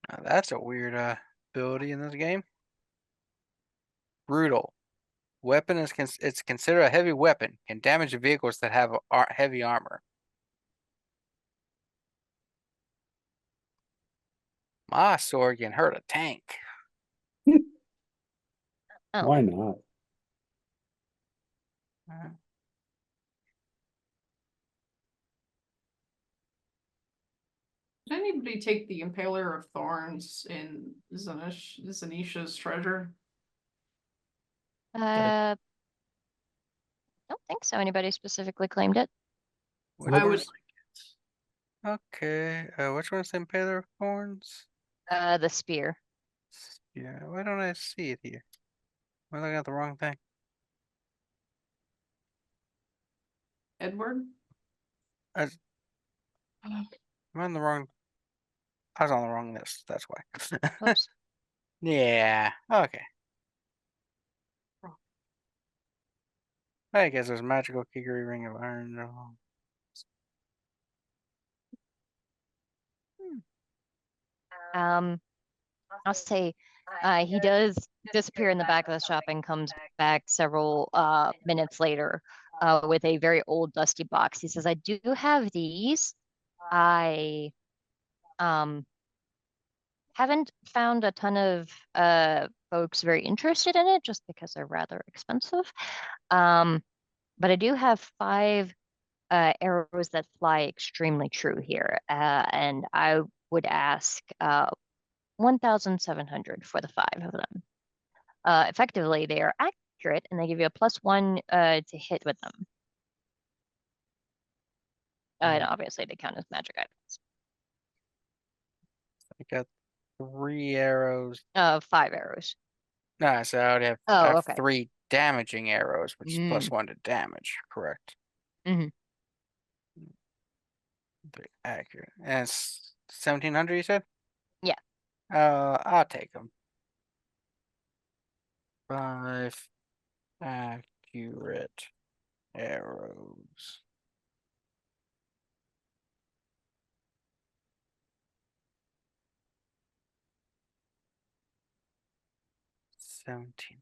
Now, that's a weird ability in this game. Brutal. Weapon is it's considered a heavy weapon. Can damage vehicles that have heavy armor. My sword can hurt a tank. Oh. Why not? Did anybody take the Impaler of Thorns in Zanisha's treasure? Don't think so. Anybody specifically claimed it? I would like Okay. Which one's the Impaler of Thorns? The spear. Yeah. Why don't I see it here? Am I looking at the wrong thing? it. Edward? I was- I'm on the wrong. I was on the wrong list. That's why. Whoops. Yeah. Okay. I guess there's magical kickery ring of iron. I'll say he does disappear in the back of the shop and comes back several minutes later with a very old dusty box. He says, I do have these. I haven't found a ton of folks very interested in it just because they're rather expensive. But I do have 5 arrows that fly extremely true here. And I would ask 1,700 for the 5 of them. Effectively, they are accurate and they give you a +1 to hit with them. And obviously, they count as magic items. I got 3 arrows. 5 arrows. No, so I would have, Oh, I have okay. 3 damaging arrows, which is Mm. +1 to damage. Correct. Mm-hmm. Very accurate. And it's 1,700, you said? Yeah. I'll take them. 5 accurate arrows. $1,700.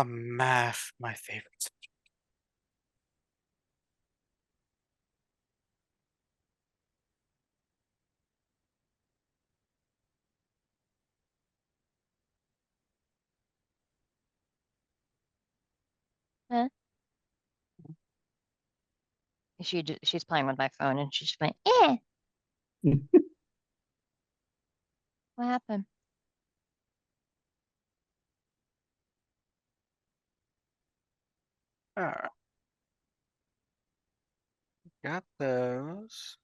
Math, my favorite subject. She's playing with my phone and she's playing. Eh. What happened? Alright. Got those.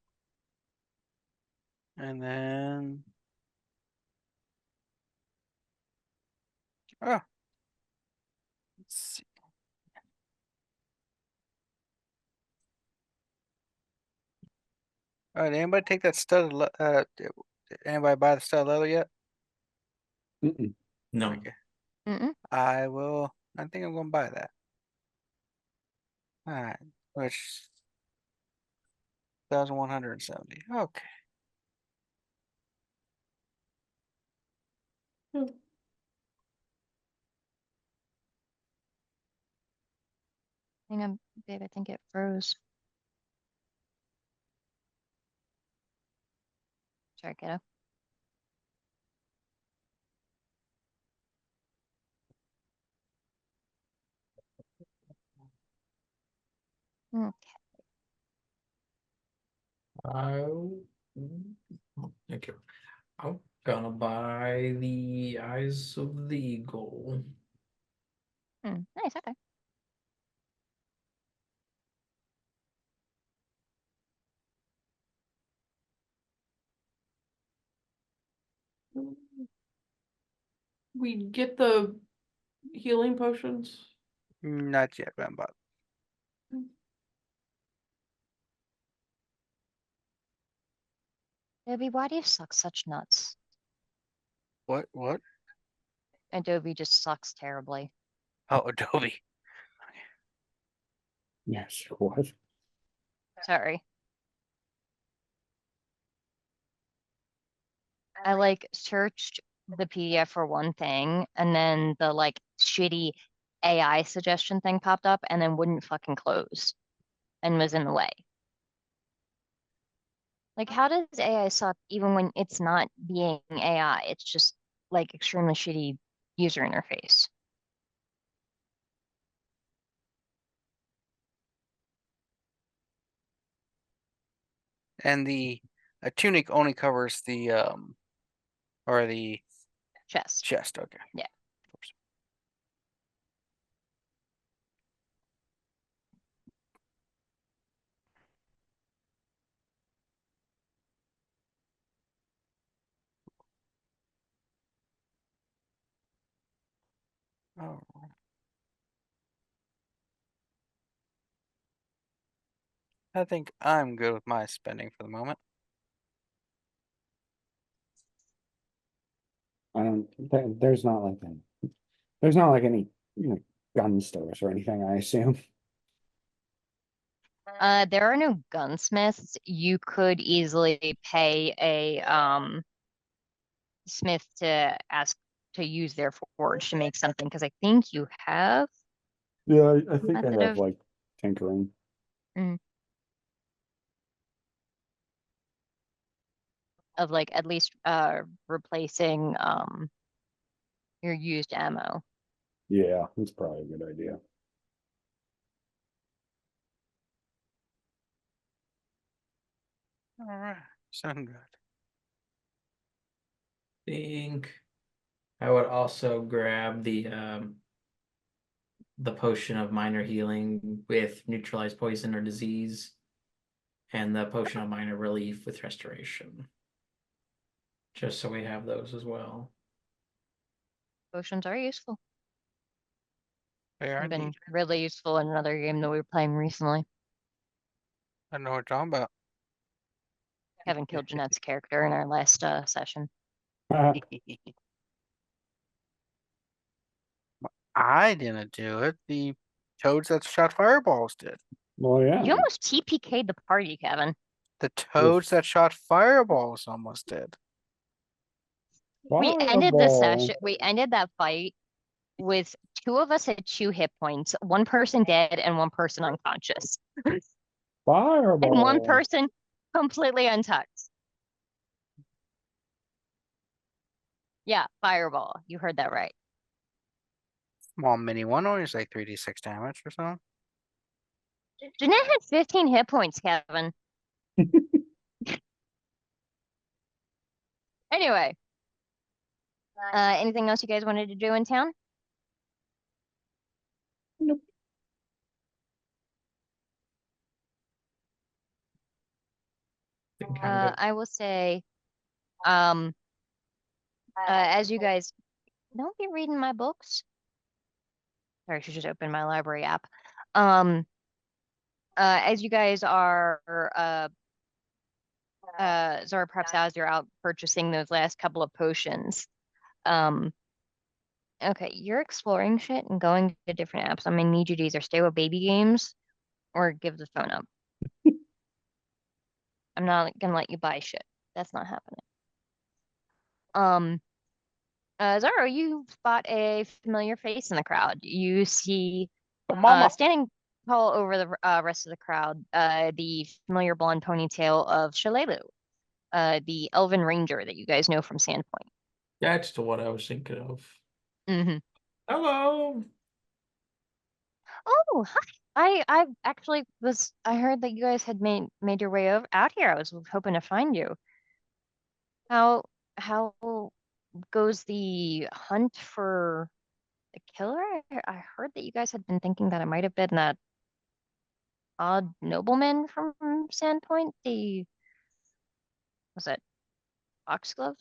And then oh, let's see. All right, anybody take that did anybody buy the stud leather yet? Mm-mm. No. Okay. Mm-mm. I think I'm gonna buy that. All right, which 1,170. Okay. Hang on, babe, I think it froze. Sorry, kiddo. Okay. Thank you. I'm gonna buy the Eyes of the Eagle. Nice, okay. We get the healing potions. Not yet, Rambot. Adobe, why do you suck such nuts? What? Adobe just sucks terribly. Oh, Adobe. Yes, what? Sorry. I like searched the PDF for one thing and then the like shitty AI suggestion thing popped up and then wouldn't fucking close and was in the way. Like, how does AI suck even when it's not being AI? It's just like extremely shitty user interface. And the tunic only covers the or the Chest. chest. Okay. Yeah. Oh. I think I'm good with my spending for the moment. I don't. There's not like there's not like any gun stores or anything, I assume. There are no gunsmiths. You could easily pay a smith to ask to use their forge to make something because I think you have Yeah, I think I method have of like tinkering. of like at least replacing your used ammo. Yeah, that's probably a good idea. All right. Sound good. Think I would also grab the potion of minor healing with neutralized poison or disease, and the potion of minor relief with restoration. Just so we have those as well. Potions are useful. They are They've been indeed. really useful in another game that we were playing recently. I don't know what you're talking about. Kevin killed Jeanette's character in our last session. I didn't do it. The toads that shot fireballs did. Well, yeah. You almost TPK'd the party, Kevin. The toads that shot fireballs almost did. We ended the Fireball. session. We ended that fight with two of us at 2 hit points, one person dead and one person unconscious, and one Fireball. person completely untouched. Yeah, fireball. You heard that right. Small mini one, only is like 3d6 damage or something. Jeanette had 15 hit points, Kevin. Anyway, anything else you guys wanted to do in town? Nope. I will say, as you guys don't be reading my books. Sorry, I should just open my library app. As you guys are, Zara, perhaps as you're out purchasing those last couple of potions, okay, you're exploring shit and going to different apps. I'm gonna need you to either stay with baby games or give the phone up. I'm not gonna let you buy shit. That's not happening. Zaro, you spot a familiar face in the crowd. You see, Mama. standing tall over the rest of the crowd, the familiar blonde ponytail of Shalelu, the elven ranger that you guys know from Sandpoint. That's the one I was thinking of. Mm-hmm. Hello. Oh, hi. I actually I heard that you guys had made your way out here. I was hoping to find you. How goes the hunt for the killer? I heard that you guys had been thinking that it might have been that odd nobleman from Sandpoint. Was it Foxglove?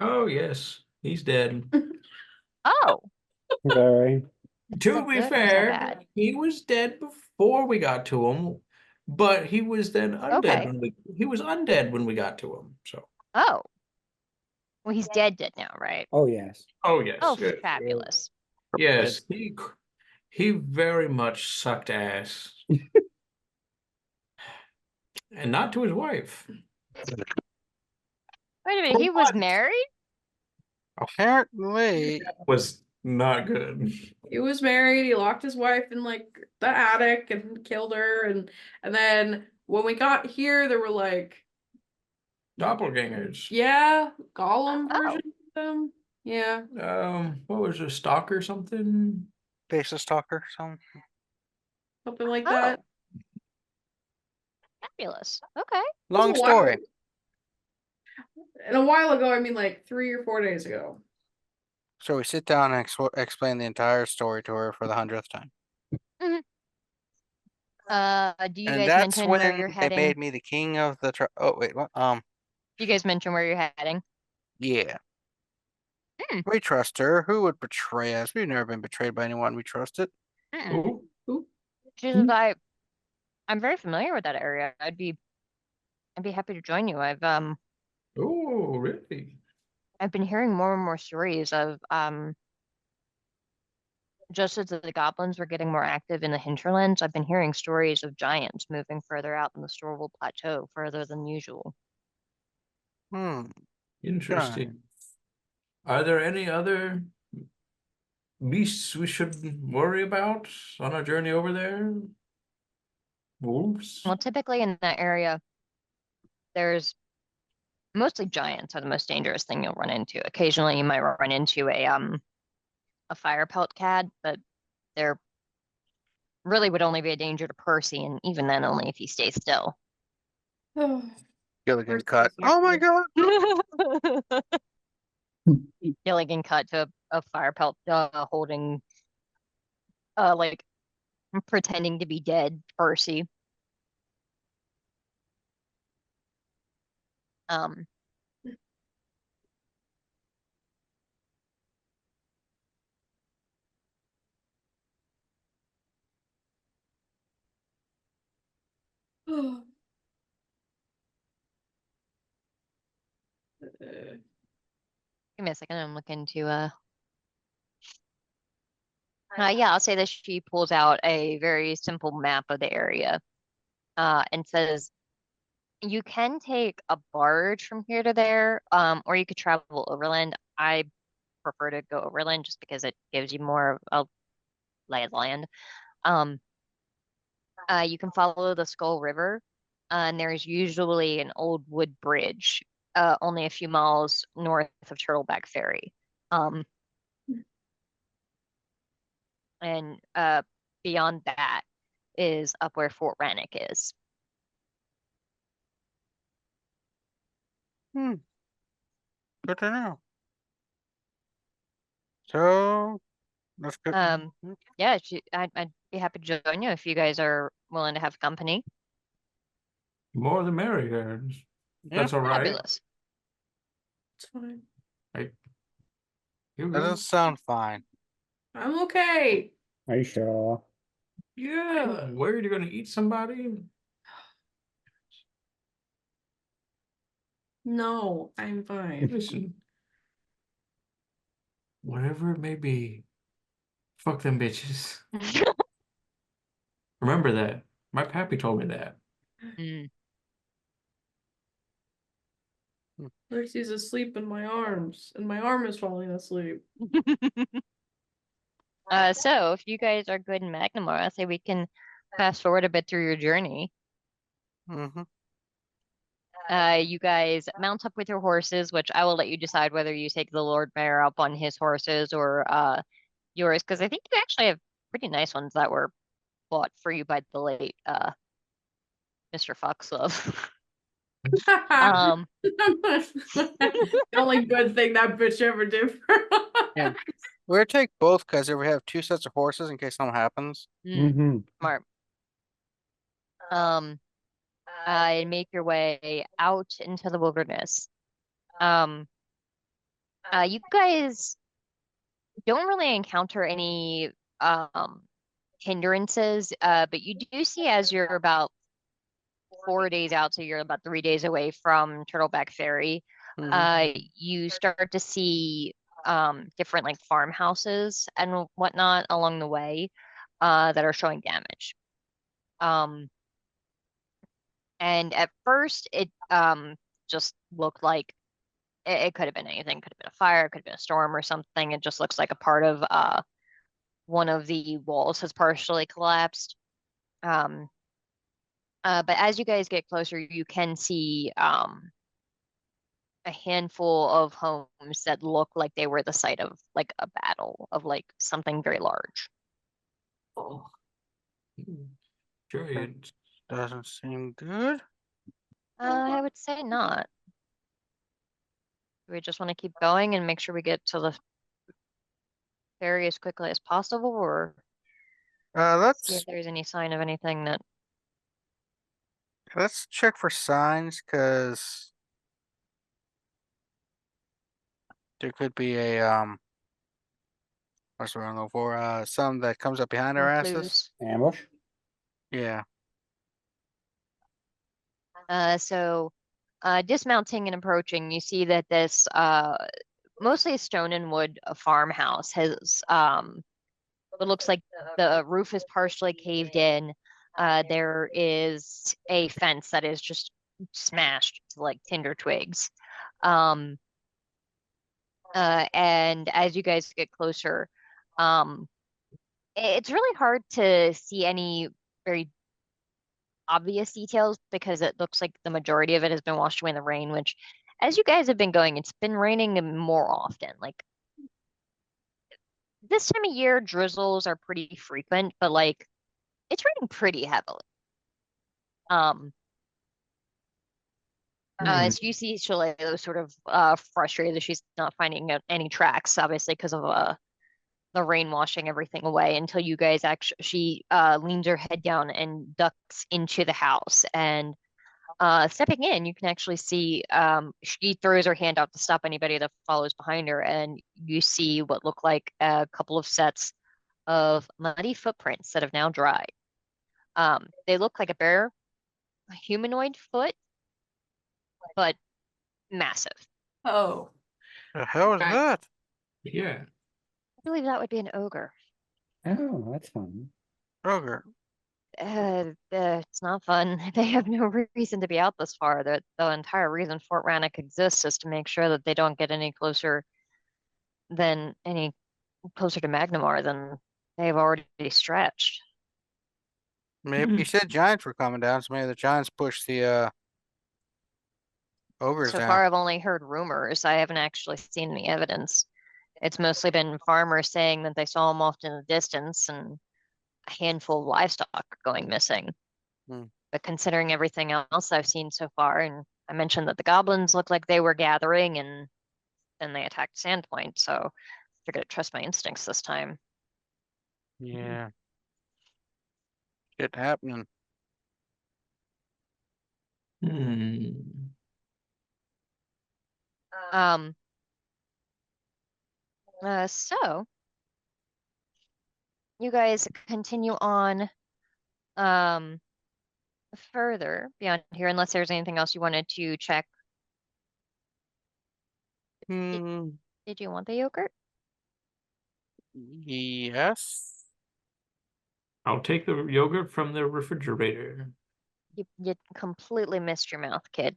Oh yes, he's dead. Oh, Very. is To that be good or is that fair, bad? he was dead before we got to him, but he was then undead Okay. when he was undead when we got to him. So. Oh, well, he's dead now, right? Oh yes. Oh yes. Oh, Yes. fabulous. Yes, he very much sucked ass. And not to his wife. Wait a minute, he was married? Apparently, Was not good. He was married, he locked his wife in like the attic and killed her, and then when we got here there were like Doppelgangers. yeah, Gollum Oh. version of them. Yeah. What was a stalker something? basis stalker, something. Something like Oh, that. fabulous. Okay. It was Long a while- story. And a while ago, I mean like 3 or 4 days ago. So we sit down and explain the entire story to her for the 100th time. Do you And guys that's mention where when you're they heading? made me the king of the oh wait, what? You guys mention where you're heading? Yeah. Hmm. We trust her. Who would betray us? We've never been betrayed by anyone we trusted. Mm-mm. Ooh. She says, I'm very familiar with that area. I'd be happy to join you. Oh, really? I've been hearing more and more stories of just as the goblins were getting more active in the hinterlands, I've been hearing stories of giants moving further out in the Storable Plateau, further than usual. Hmm. Interesting. Are there any other beasts we should worry about on our journey over there? Wolves? Well, typically in that area, there's mostly giants are the most dangerous thing you'll run into. Occasionally, you might run into a fire pelt cad, but they're really would only be a danger to Percy, and even then, only if he stays still. Gilligan First cut. is not Oh my good. god. Gilligan cut to a fire pelt holding, like pretending to be dead Percy. Um, Give me a second. I'm looking to yeah, I'll say that she pulls out a very simple map of the area, and says you can take a barge from here to there, or you could travel overland. I prefer to go overland just because it gives you more of a lay of the land. Um, you can follow the Skull River, and there's usually an old wood bridge, only a few miles north of Turtleback Ferry. And beyond that is up where Fort Rannick is. Hmm. Good to know. So let's go. Yeah, I'd be happy to join you if you guys are willing to have company. More the merrier. Yeah. That's all right. Fabulous. It's fine. Here we That go. doesn't sound fine. I'm okay. Are you sure? Yeah, where are you gonna eat somebody? No, I'm fine. Listen, whatever it may be, fuck them bitches. Remember that. My pappy told me that. Mm. Ricky's asleep in my arms, and my arm is falling asleep. So if you guys are good in Magnamar, I say we can fast forward a bit through your journey. Mm-hmm. You guys mount up with your horses, which I will let you decide whether you take the Lord Mayor up on his horses or yours, because I think you actually have pretty nice ones that were bought for you by the late Mr. Foxlove. Um, The only good thing that bitch ever did for us. Yeah. We'll take both because if we have two sets of horses in case something happens. Mm-hmm. Smart. And make your way out into the wilderness. You guys don't really encounter any hindrances, but you do see as you're about 4 days out, so you're about 3 days away from Turtleback Ferry, you start to see different like farmhouses and whatnot along the way that are showing damage. And at first it just looked like it could have been anything. Could have been a fire, could have been a storm or something. It just looks like a part of one of the walls has partially collapsed. But as you guys get closer, you can see a handful of homes that look like they were the site of like a battle of like something very large. Oh. Giant. Doesn't seem good. I would say not. We just want to keep going and make sure we get to the ferry as quickly as possible, or see Let's if there's any sign of anything that. let's check for signs because there could be a what's the wrong for some that comes up behind our asses. Clues. Ambush. Yeah. So dismounting and approaching, you see that this mostly stone and wood farmhouse has it looks like the roof is partially caved in. There is a fence that is just smashed to like tinder twigs. And as you guys get closer, it's really hard to see any very obvious details because it looks like the majority of it has been washed away in the rain, which as you guys have been going, it's been raining more often. Like this time of year, drizzles are pretty frequent, but like it's raining pretty heavily. So you see Shaleo sort of frustrated that she's not finding any tracks, obviously because of the rain washing everything away until you guys actually she leans her head down and ducks into the house and stepping in, you can actually see she throws her hand out to stop anybody that follows behind her, and you see what look like a couple of sets of muddy footprints that have now dried. They look like a humanoid foot, but massive. Oh. The hell is Okay. that? Yeah. I believe that would be an ogre. Oh, that's fun. Roger. It's not fun. They have no reason to be out this far. The entire reason Fort Rannoch exists is to make sure that they don't get any closer to Magnamar than they've already stretched. Maybe you said giants were coming down, so maybe the giants pushed the ogres So down. far, I've only heard rumors. I haven't actually seen any evidence. It's mostly been farmers saying that they saw them off in the distance and a handful of livestock going missing. But considering everything else I've seen so far, and I mentioned that the goblins looked like they were gathering and then they attacked Sandpoint, so I figured I'd trust my instincts this time. Yeah. Shit happening. So you guys continue on further beyond here, unless there's anything else you wanted to check. Did you want the yogurt? Yes. I'll take the yogurt from the refrigerator. You completely missed your mouth, kid.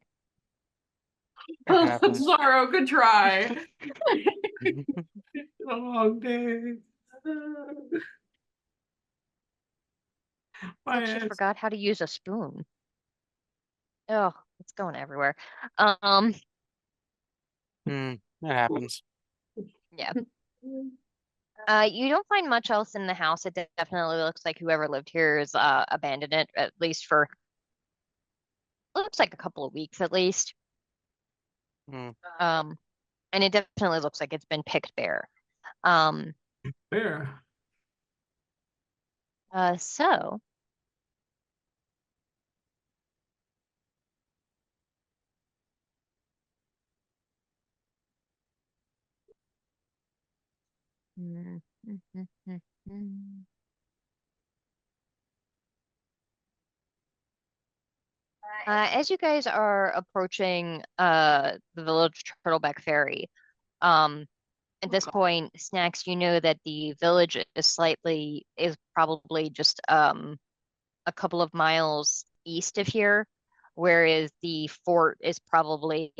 happens. Zaro, good try. A long day. I actually ass. forgot how to use a spoon. Oh, it's going everywhere. Um, It happens. yeah. You don't find much else in the house. It definitely looks like whoever lived here is abandoned it, at least for looks like a couple of weeks at least. Hmm. And it definitely looks like it's been picked bare. Um, Fair. so mm, mm, mm, mm, mm. As you guys are approaching the village Turtleback Ferry, at this point, Snax, you know that the village is probably just a couple of miles east of here, whereas the fort is probably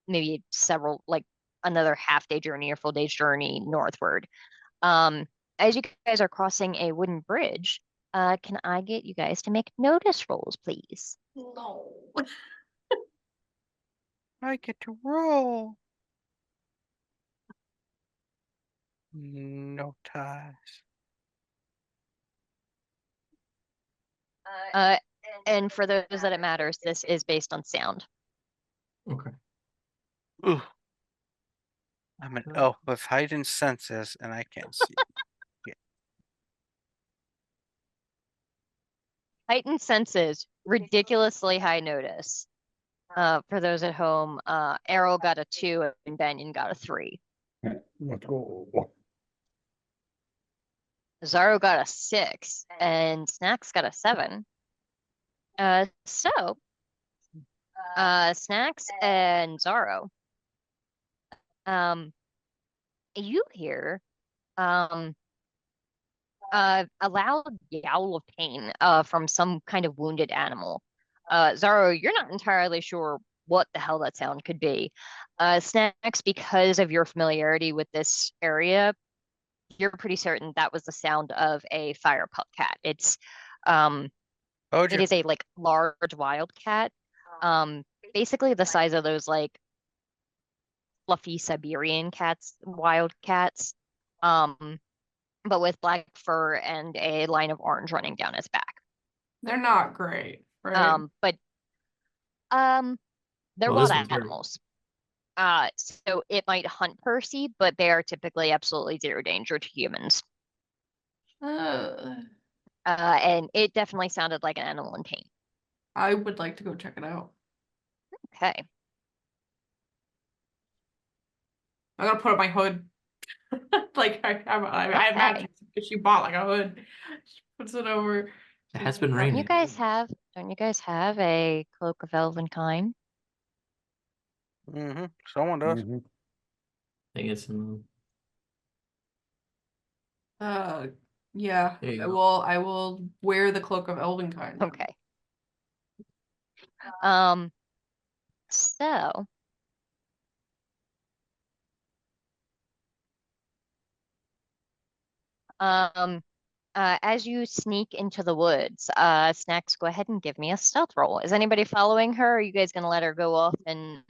maybe several like another half day journey or full day's journey northward. Um, as you guys are crossing a wooden bridge, can I get you guys to make notice rolls, please? No. I get to roll. No ties. Uh, and for those that it matters, this is based on sound. Okay. Ooh. I'm an elf with heightened senses, and I can't see. Heightened senses, ridiculously high notice. For those at home, Aarrol got a 2 and Banyen got a 3. Let's go. Zaro got a 6 and Snax got a 7. Snax and Zaro, you hear a loud yowl of pain from some kind of wounded animal. Zaro, you're not entirely sure what the hell that sound could be. Snax, because of your familiarity with this area, you're pretty certain that was the sound of a fire pup cat. Oh, It is a like large wild cat, basically the size of those like fluffy Siberian cats, wild cats, but with black fur and a line of orange running down his back. They're not great, right? But they're Well, this wild one's hurt. animals. So it might hunt Percy, but they are typically absolutely zero danger to humans. Uh, And it definitely sounded like an animal in pain. I would like to go check it out. Okay. I'm gonna put up my hood. Like I imagine if she bought like a hood, she puts it over. It has been Don't raining. you guys have a cloak of elven kind? Someone does. Mhm. I think it's Yeah. There you I go. will wear the cloak of Elvenkind. Okay. So as you sneak into the woods, Snax, go ahead and give me a stealth roll. Is anybody following her? Or are you guys gonna let her go off and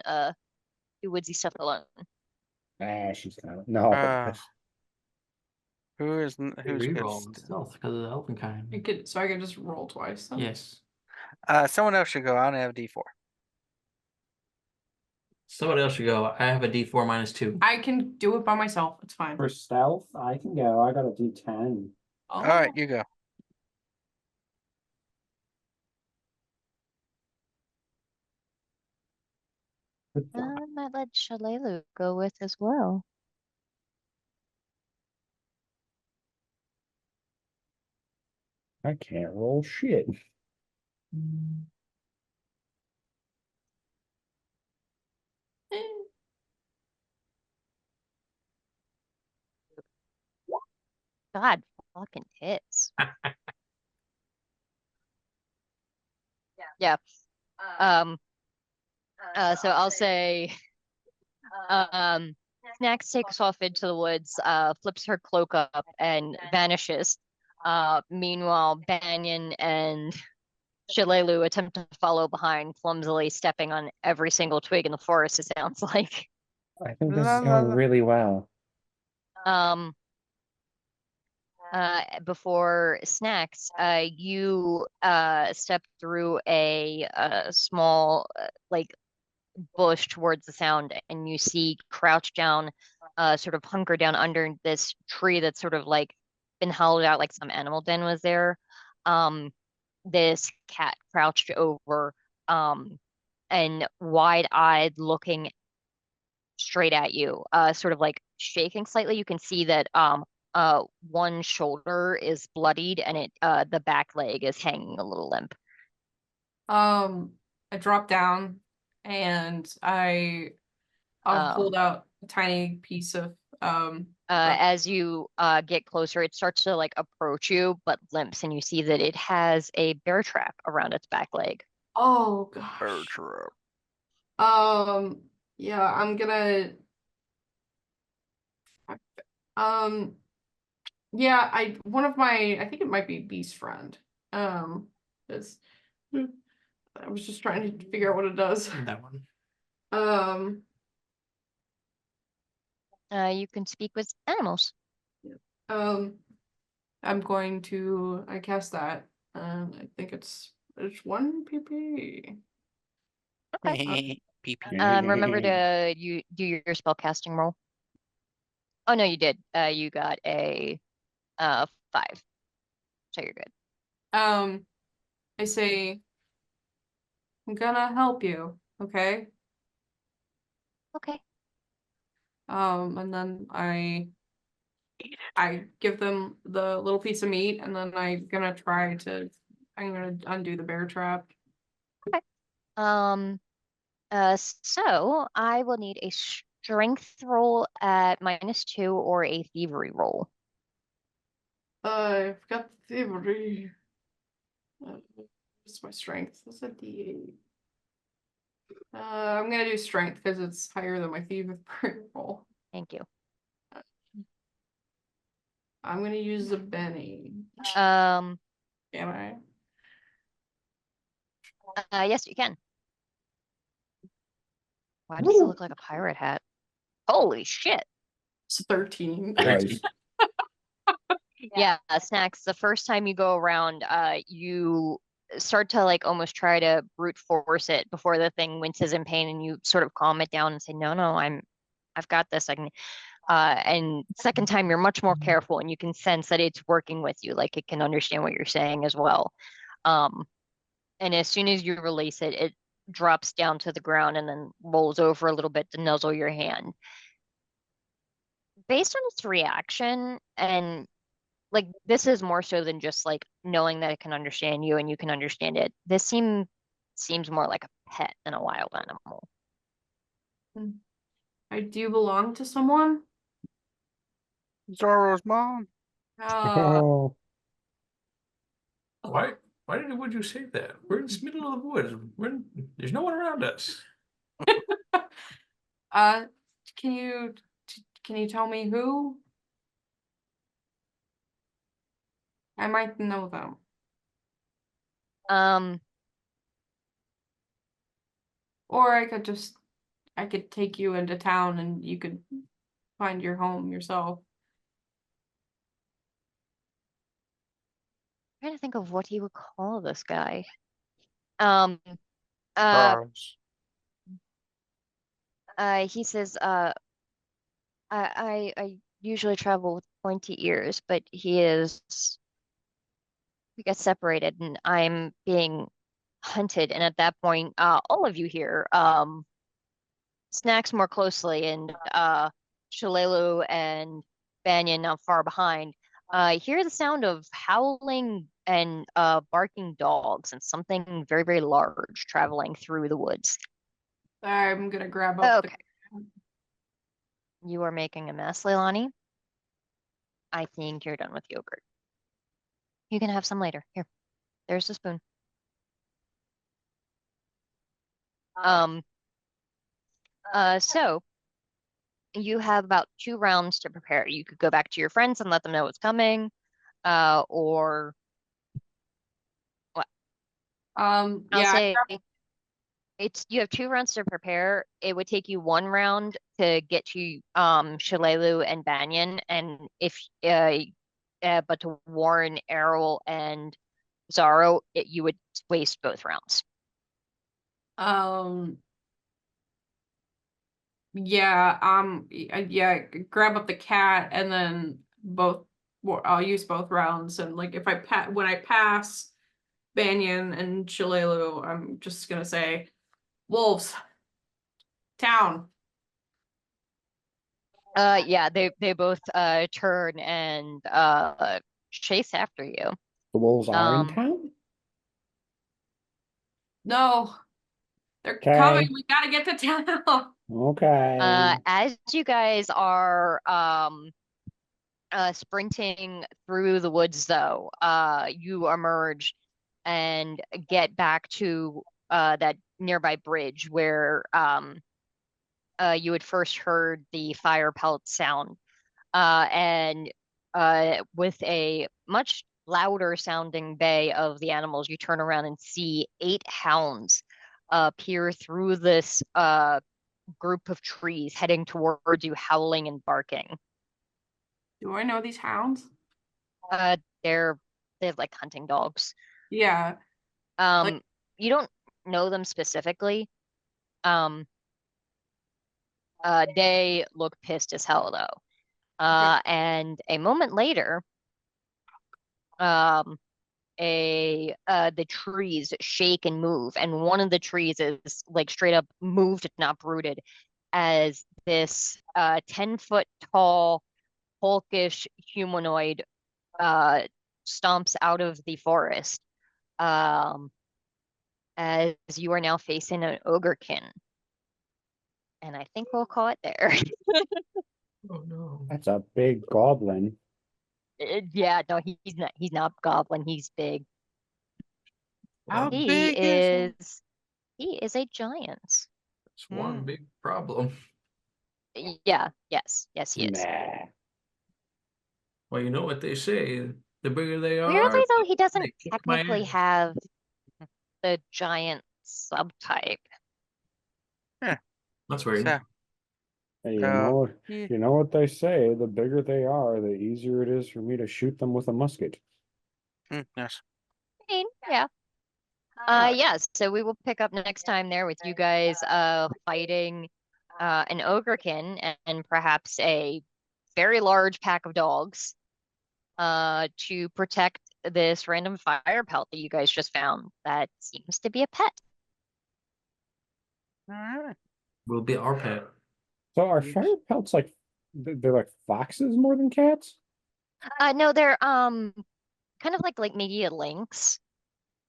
do woodsy stuff alone? She's kind of no. Who's good? reroll stealth because of the elven kind. So I can just roll twice. Then? Yes. Someone else should go. I only have D4. Somebody else should go. I have a D4 -2. I can do it by myself. It's fine. For stealth, I can go. I got a D10. Oh. All right, you go. I might let Shalelu go with as well. I can't roll shit. God fucking tits. Yeah. So I'll say, Snax takes off into the woods, flips her cloak up, and vanishes. Meanwhile, Banyan and Shalelu attempt to follow behind, clumsily stepping on every single twig in the forest, it sounds like. I think this La, is la, going la. really well. Before Snax, you step through a small like bush towards the sound, and you see crouched down, sort of hunker down under this tree that's sort of like been hollowed out like some animal den was there. This cat crouched over, and wide-eyed looking straight at you, sort of like shaking slightly. You can see that one shoulder is bloodied and the back leg is hanging a little limp. I drop down and I'll hold out a tiny piece of As you get closer, it starts to like approach you, but limps, and you see that it has a bear trap around its back leg. oh Bear gosh. trap. Yeah, I'm gonna um yeah, I think it might be Beast Friend. It's I was just trying to figure out what it does. That one. Um You can speak with animals. um I cast that. I think it's one PP. PP. Remember to you do your spell casting roll. Oh no, you did. You got a 5, so you're good. I say I'm gonna help you, okay? Okay. And then I give them the little piece of meat, and then I'm gonna undo the bear trap. Um. So I will need a strength roll at -2 or a thievery roll. I've got the thievery. What's my strength? That's a D8. I'm gonna do strength because it's higher than my thievery roll. Thank you. I'm gonna use the Benny. Um. Can I? Yes, you can. Why does it look like a pirate hat? Holy shit! It's 13. Nice. Yeah, Snacks. The first time you go around, you start to like almost try to brute force it before the thing winces in pain, and you sort of calm it down and say, "No, no, I've got this. I can." And second time, you're much more careful, and you can sense that it's working with you, like it can understand what you're saying as well. And as soon as you release it, it drops down to the ground and then rolls over a little bit to nuzzle your hand. Based on its reaction, and like this is more so than just like knowing that it can understand you and you can understand it. This seems more like a pet than a wild animal. I do belong to someone. Zaro's mom. Oh, Why? Would you say that? We're in the middle of the woods. There's no one around us. Uh, can you tell me who? I might know them. Um, Or I could take you into town and you could find your home yourself. trying to think of what he would call this guy. Um, Charles. he says, I usually travel with pointy ears, but we got separated and I'm being hunted. And at that point, all of you here, Snacks more closely, and Shalelu and Banyan not far behind, hear the sound of howling and barking dogs and something very, very large traveling through the woods. I'm gonna grab up Okay. You are making a mess, Leilani. I think you're done with yogurt. You can have some later. Here, there's the spoon. Um, So you have about 2 rounds to prepare. You could go back to your friends and let them know what's coming, or what? I'll Yeah, say it's you have 2 rounds to prepare. It would take you 1 round to get to Shalelu and Banyan, and if but to warn Aarrol and Zaro, you would waste both rounds. yeah, yeah, grab up the cat and then I'll use both rounds. And like if when I pass Banyan and Shalelu, I'm just gonna say, wolves, town. Yeah, they both turn and chase after you. The wolves are in Um, town? No, they're coming. Okay. We gotta get to town. Okay. as you guys are sprinting through the woods, though, you emerge and get back to that nearby bridge where you had first heard the fire pelt sound. And with a much louder sounding bay of the animals, you turn around and see 8 hounds peer through this group of trees heading towards you, howling and barking. Do I know these hounds? Uh, they have like hunting dogs. Yeah. Um, you don't know them specifically. Um, they look pissed as hell though. And a moment later, um, the trees shake and move, and one of the trees is like straight up moved, not rooted, as this 10-foot tall, hulkish humanoid stomps out of the forest. Um, as you are now facing an ogrekin. And I think we'll call it there. Oh no. That's a big goblin. Yeah, no, he's not goblin, he's big. How Well, He big is is a giant. it's one big problem. Yeah, yes, he is. Nah. Well, you know what they say. The bigger they Weirdly are, though, he doesn't they kick my technically ass. have the giant subtype. That's weird. so? Hey, So yeah. you know what they say, the bigger they are, the easier it is for me to shoot them with a musket. Yes. I mean, yeah. Alright. Yes, so we will pick up next time there with you guys fighting an ogrekin and perhaps a very large pack of dogs to protect this random fire pelt that you guys just found that seems to be a pet. Alright. Will be our pet. So are fire pelts like they're like foxes more than cats? No, they're kind of like maybe a lynx.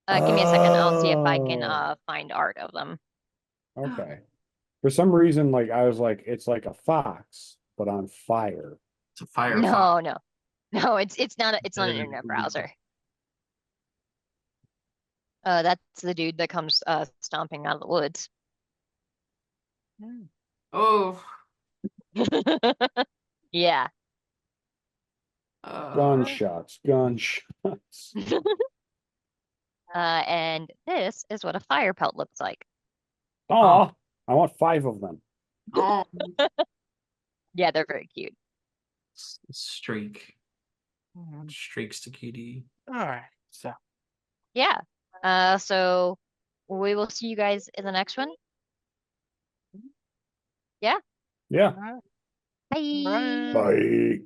Give me a second. I'll see if I can Oh, find art of them. okay. For some reason, like I was like, it's like a fox, but on fire. It's a fire fox. No, it's not an internet browser. That's the dude that comes stomping out of the woods. Oh. Yeah. Gunshots, gunshots. And this is what a fire pelt looks like. Oh, I want 5 of them. Oh. Yeah, they're very cute. Streak. Streaks to QD. Alright. So Yeah. So we will see you guys in the next one. Yeah. Yeah. alright. Bye. Bye. Bye.